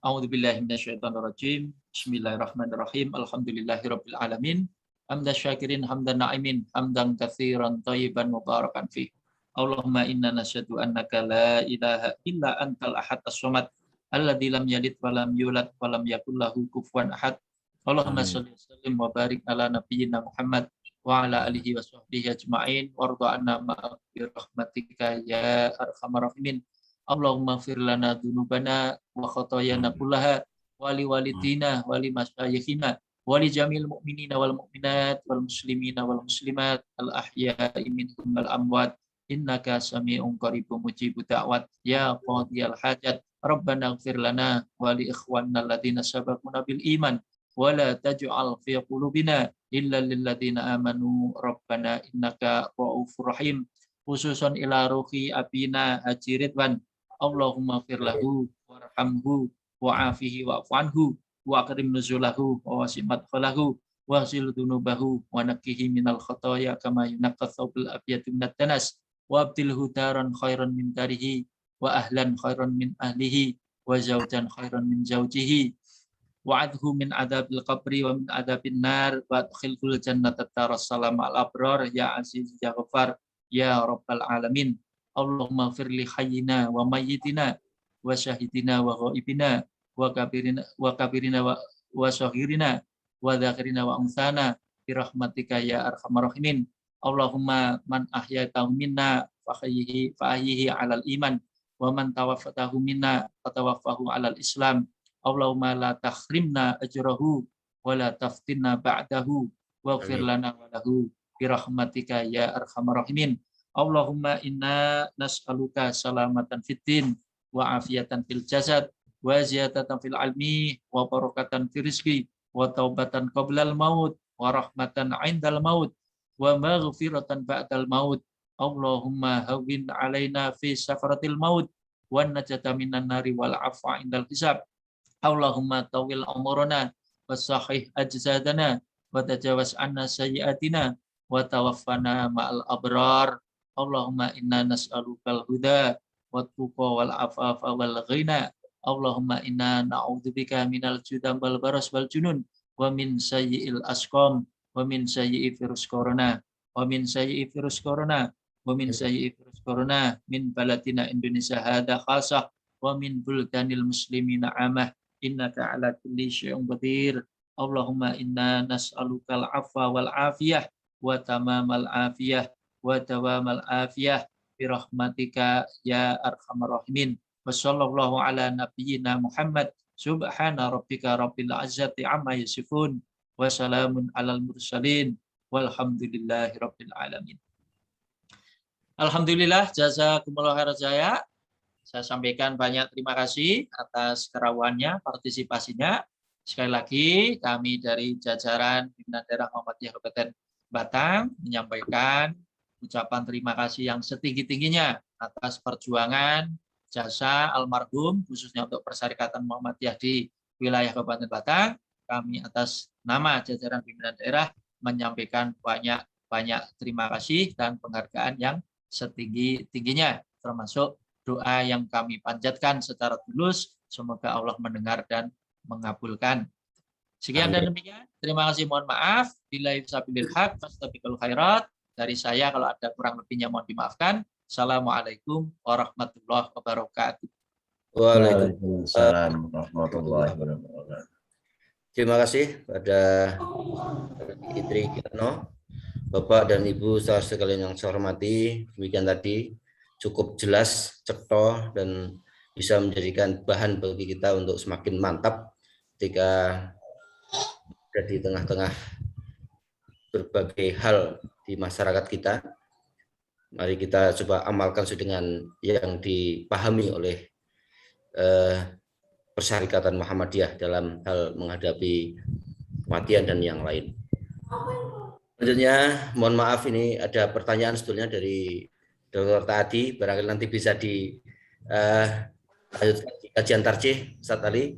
A'udzubillahi minasyaitonirrajim. Bismillahirrahmanirrahim. Alhamdulillahirabbil alamin. Hamdan syakirin, hamdan na'imin, hamdan katsiran thayyiban mubarakan fi. Allahumma inna nasyhadu annaka la ilaha illa antal ahad as-samad alladzi lam yalid wa lam yulad wa lam yakul lahu kufuwan ahad. Allahumma shalli wa sallim wa barik ala nabiyyina Muhammad wa ala alihi wa sahbihi ajma'in warda anna ma'a bi rahmatika ya arhamar rahimin. Allahumma ighfir lana dzunubana wa khotoyana kullaha wa li walidina wa li masyayikhina wa li jamil mu'minina wal mu'minat wal muslimina wal muslimat al ahya'i minhum wal amwat innaka sami'un qaribun mujibud da'wat ya qadiyal hajat. Rabbana ighfir lana wa li ikhwanina alladziina sabaquna bil iman wa la taj'al fi qulubina illa lil ladzina amanu rabbana innaka ra'ufur rahim. Khususan ila ruhi abina Haji Ridwan, Allahumma fir lahu warhamhu wa'afihi wa'fu anhu wa akrim nuzulahu wa wasi' madkhalahu wa sil dunubahu wa nakkihi minal khotoya kama yunaqqa thawbul abyadu minad danas wa abdilhu daran khairan min darihi wa ahlan khairan min ahlihi wa zawjan khairan min zawjihi wa adhu min adabil qabri wa min adabin nar wa adkhilhul jannata daras salam al abrar ya aziz ya ghafar ya rabbal alamin. Allahumma firli hayyina wa mayyitina wa syahidina wa ghaibina wa kabirina wa sahirina wa dzakirina wa unsana bi rahmatika ya arhamar rahimin. Allahumma man ahyatahu minna fa ahyihi 'alal iman wa man tawaffatahu minna fatawaffahu 'alal islam. Allahumma la tahrimna ajrahu wa la taftinna ba'dahu waghfir lana wa lahu bi rahmatika ya arhamar rahimin. Allahumma inna nas'aluka salamatan fid din wa afiyatan fil jasad wa ziyadatan fil ilmi wa barakatan fil rizqi wa taubatan qablal maut wa rahmatan 'indal maut wa maghfiratan ba'dal maut. Allahumma hawwin 'alaina fi sakaratil maut wan najata minan nari wal 'afwa 'indal hisab. Allahumma tawil umurana wa sahih ajsadana wa tajawaz anna sayyiatina wa tawaffana ma'al abrar. Allahumma inna nas'alukal huda wat tuqa wal afafa wal ghina. Allahumma inna na'udzubika minal judam wal baras wal junun wa min sayyi'il asqam wa min sayyi'i virus corona wa min sayyi'i virus corona wa min sayyi'i virus corona min baladina Indonesia hada khasah wa min buldanil muslimina amah innaka ala kulli syai'in qadir. Allahumma inna nas'alukal afwa wal afiyah wa tamamal afiyah wa dawamal afiyah bi rahmatika ya arhamar rahimin. Wassallallahu ala nabiyyina Muhammad. Subhana rabbika rabbil izzati amma yasifun wa salamun alal mursalin walhamdulillahi rabbil alamin. Alhamdulillah, jazakumullah khairan jazaa. Saya sampaikan banyak terima kasih atas kerawannya, partisipasinya. Sekali lagi kami dari jajaran Pimpinan Daerah Muhammadiyah Kabupaten Batang menyampaikan ucapan terima kasih yang setinggi-tingginya atas perjuangan jasa almarhum khususnya untuk Persyarikatan Muhammadiyah di wilayah Kabupaten Batang. Kami atas nama jajaran pimpinan daerah menyampaikan banyak terima kasih dan penghargaan yang setinggi-tingginya, termasuk doa yang kami panjatkan secara tulus. Semoga Allah mendengar dan mengabulkan. Sekian dan demikian. Terima kasih, mohon maaf. Billahi sabilil haq, fastabiqul khairat. Dari saya kalau ada kurang lebihnya mohon dimaafkan. Assalamualaikum warahmatullahi wabarakatuh. Waalaikumsalam warahmatullahi wabarakatuh. Terima kasih pada Idri Kirno, Bapak dan Ibu saudara sekalian yang saya hormati. Demikian tadi cukup jelas, cekto, dan bisa menjadikan bahan bagi kita untuk semakin mantap ketika ada di tengah-tengah berbagai hal di masyarakat kita. Mari kita coba amalkan sesuai dengan yang dipahami oleh Persyarikatan Muhammadiyah dalam hal menghadapi kematian dan yang lain. Selanjutnya, mohon maaf ini ada pertanyaan sebetulnya dari Dr. Tadi, barangkali nanti bisa di kajian tarjih Ustaz Ali.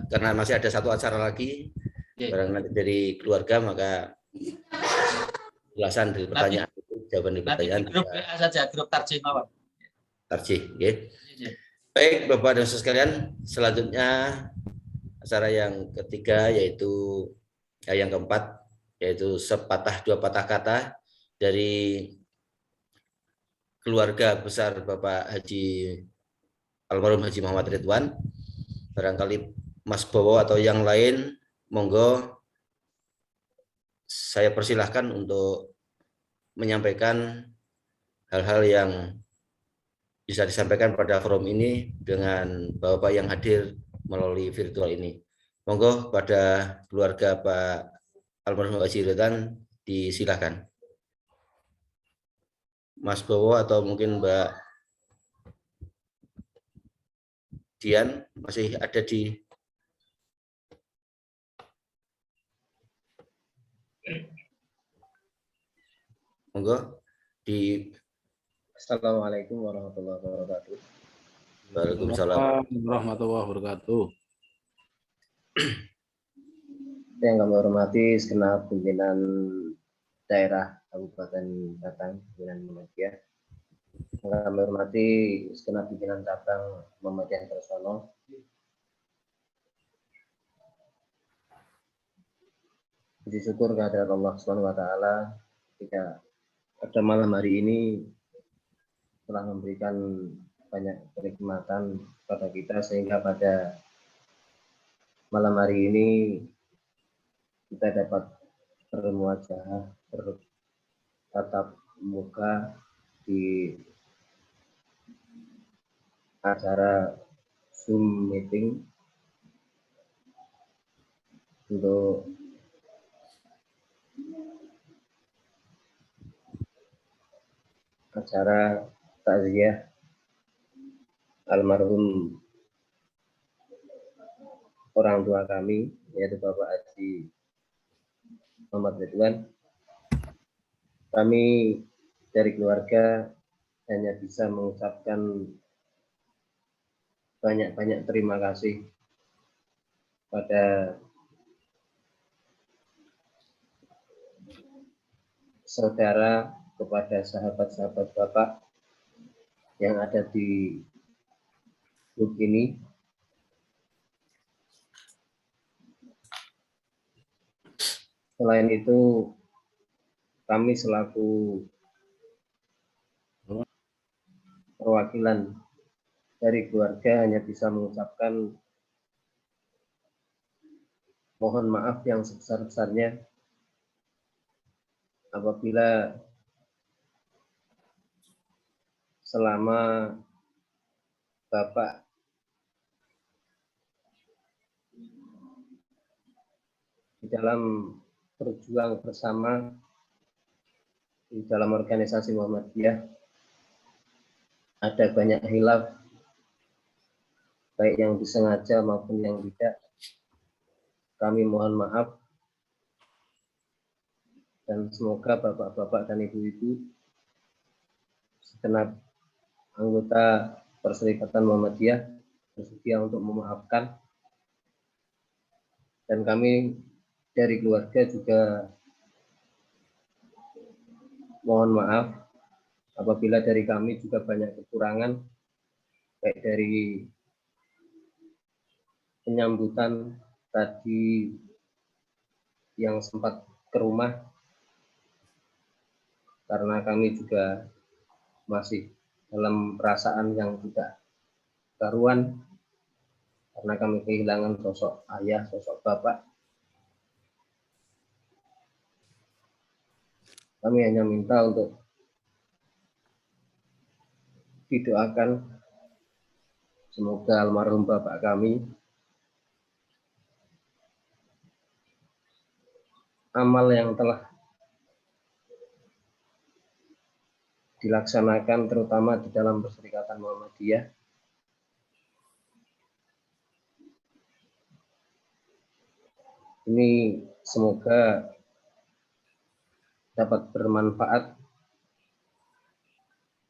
Karena masih ada satu acara lagi, barangkali nanti dari keluarga, maka jelasan dari pertanyaan itu, jawaban dari pertanyaan. Grup saja, grup tarjih mawon. Tarjih, okay. Baik, Bapak dan Saudara sekalian, selanjutnya acara yang ketiga yaitu yang keempat, yaitu sepatah dua patah kata dari keluarga besar Bapak Haji almarhum Haji Muhammad Ridwan. Barangkali Mas Bowo atau yang lain, monggo saya persilahkan untuk menyampaikan hal-hal yang bisa disampaikan pada forum ini dengan Bapak yang hadir melalui virtual ini. Monggo pada keluarga Pak almarhum Haji Ridwan disilakan. Mas Bowo atau mungkin Mbak Dian masih ada di Monggo di Assalamualaikum warahmatullahi wabarakatuh. Waalaikumsalam. Warahmatullahi wabarakatuh. Yang kami hormati segenap pimpinan daerah Kabupaten Batang, pimpinan Muhammadiyah. Yang kami hormati segenap pimpinan cabang Muhammadiyah Tersono. Puji syukur kehadirat Allah Subhanahu wa taala ketika pada malam hari ini telah memberikan banyak kenikmatan kepada kita sehingga pada malam hari ini kita dapat bermuajah, bertatap muka di acara Zoom meeting untuk acara takziah almarhum orang tua kami, yaitu Bapak Haji Muhammad Ridwan. Kami dari keluarga hanya bisa mengucapkan banyak-banyak terima kasih pada saudara, kepada sahabat-sahabat Bapak yang ada di grup ini. Selain itu, kami selaku perwakilan dari keluarga hanya bisa mengucapkan mohon maaf yang sebesar-besarnya apabila selama Bapak di dalam berjuang bersama di dalam organisasi Muhammadiyah ada banyak khilaf, baik yang disengaja maupun yang tidak. Kami mohon maaf dan semoga bapak-bapak dan ibu-ibu segenap anggota Perserikatan Muhammadiyah bersedia untuk memaafkan, dan kami dari keluarga juga mohon maaf apabila dari kami juga banyak kekurangan, baik dari penyambutan tadi yang sempat ke rumah, karena kami juga masih dalam perasaan yang tidak karuan, karena kami kehilangan sosok ayah, sosok bapak. Kami hanya minta untuk didoakan semoga almarhum bapak kami amal yang telah dilaksanakan terutama di dalam Perserikatan Muhammadiyah ini semoga dapat bermanfaat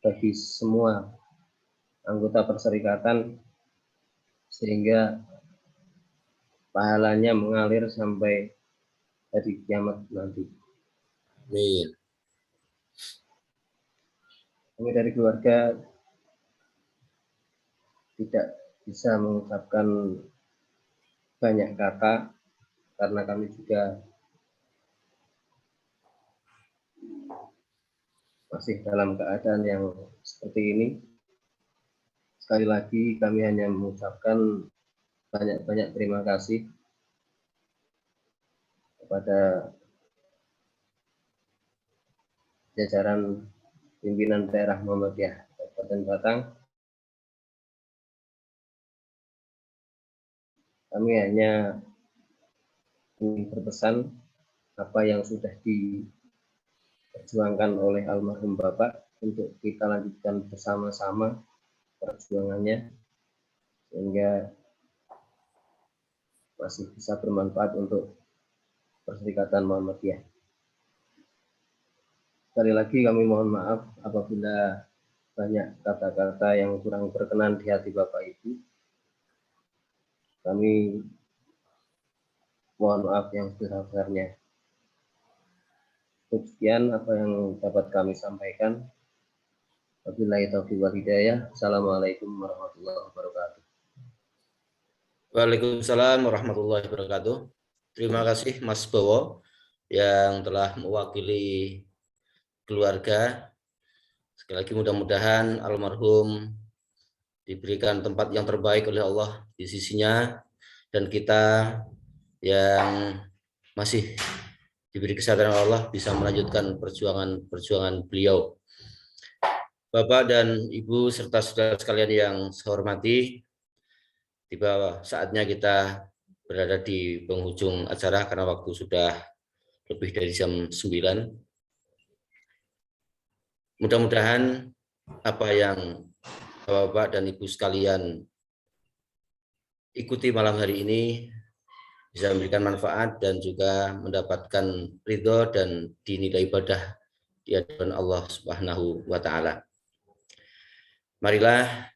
bagi semua anggota perserikatan sehingga pahalanya mengalir sampai hari kiamat nanti. Amin. Kami dari keluarga tidak bisa mengucapkan banyak kata karena kami juga masih dalam keadaan yang seperti ini. Sekali lagi kami hanya mengucapkan banyak-banyak terima kasih kepada jajaran pimpinan daerah Muhammadiyah Kabupaten Batang. Kami hanya ingin berpesan apa yang sudah diperjuangkan oleh almarhum Bapak untuk kita lanjutkan bersama-sama perjuangannya sehingga masih bisa bermanfaat untuk Perserikatan Muhammadiyah. Sekali lagi kami mohon maaf apabila banyak kata-kata yang kurang berkenan di hati Bapak Ibu. Kami mohon maaf yang sebesar-besarnya. Sekian apa yang dapat kami sampaikan. Wabillahi taufiq wal hidayah. Assalamualaikum warahmatullahi wabarakatuh. Waalaikumsalam warahmatullahi wabarakatuh. Terima kasih Mas Bowo yang telah mewakili keluarga. Sekali lagi mudah-mudahan almarhum diberikan tempat yang terbaik oleh Allah di sisinya, dan kita yang masih diberi kesadaran Allah bisa melanjutkan perjuangan beliau. Bapak dan Ibu serta saudara sekalian yang saya hormati, tiba saatnya kita berada di penghujung acara karena waktu sudah lebih dari jam 9. Mudah-mudahan apa yang Bapak dan Ibu sekalian ikuti malam hari ini bisa memberikan manfaat dan juga mendapatkan ridho dan dinilai ibadah di hadapan Allah Subhanahu wa Ta'ala. Marilah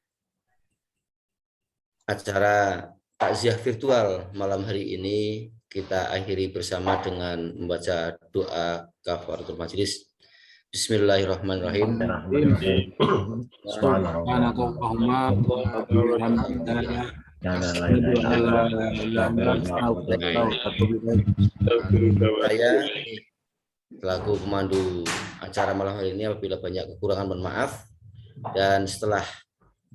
acara takziah virtual malam hari ini kita akhiri bersama dengan membaca doa kafaratul majelis. Bismillahirrahmanirrahim. Subhanakallahumma wa bihamdika Saya selaku pemandu acara malam hari ini apabila banyak kekurangan mohon maaf, dan setelah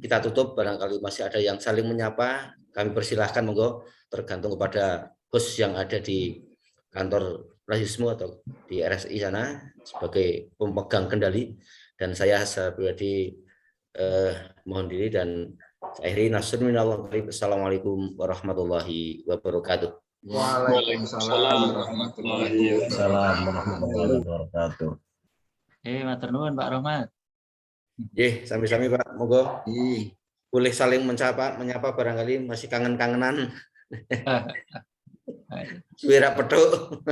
kita tutup barangkali masih ada yang saling menyapa, kami persilahkan, monggo, tergantung kepada host yang ada di kantor rasisme atau di RSI sana sebagai pemegang kendali, dan saya secara pribadi mohon diri dan saya akhiri. Assalamualaikum warahmatullahi wabarakatuh. Waalaikumsalam warahmatullahi wabarakatuh. Matur nuwun Pak Rohmat. Sami-sami Pak, monggo Ih, boleh saling menyapa barangkali masih kangen-kangenan. Suara peduk.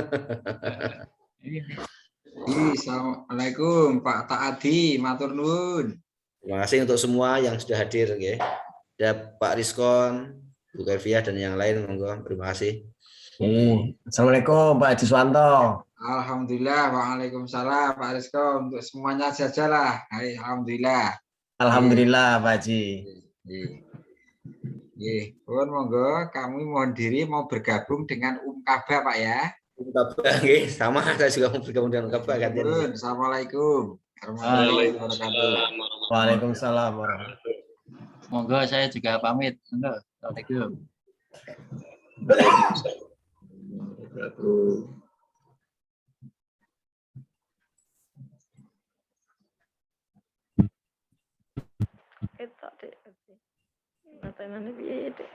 Assalamualaikum Pak Taadi, matur nuwun. Terima kasih untuk semua yang sudah hadir, ya. Ada Pak Rizkon, Bu Kelvia dan yang lain, monggo. Terima kasih. Assalamualaikum Pak Haji Suwanto. Alhamdulillah, waalaikumsalam Pak Rizko, untuk semuanya sajalah. Hai, alhamdulillah. Alhamdulillah Pak Haji. Pun monggo, kami mohon diri mau bergabung dengan Kaba Pak ya. Sama, saya juga mau bergabung dengan Kaba. Assalamualaikum warahmatullahi wabarakatuh. Waalaikumsalam warahmatullahi wabarakatuh. Monggo saya juga pamit. Monggo. Assalamualaikum. Itu deh. Apa yang mana biaya deh.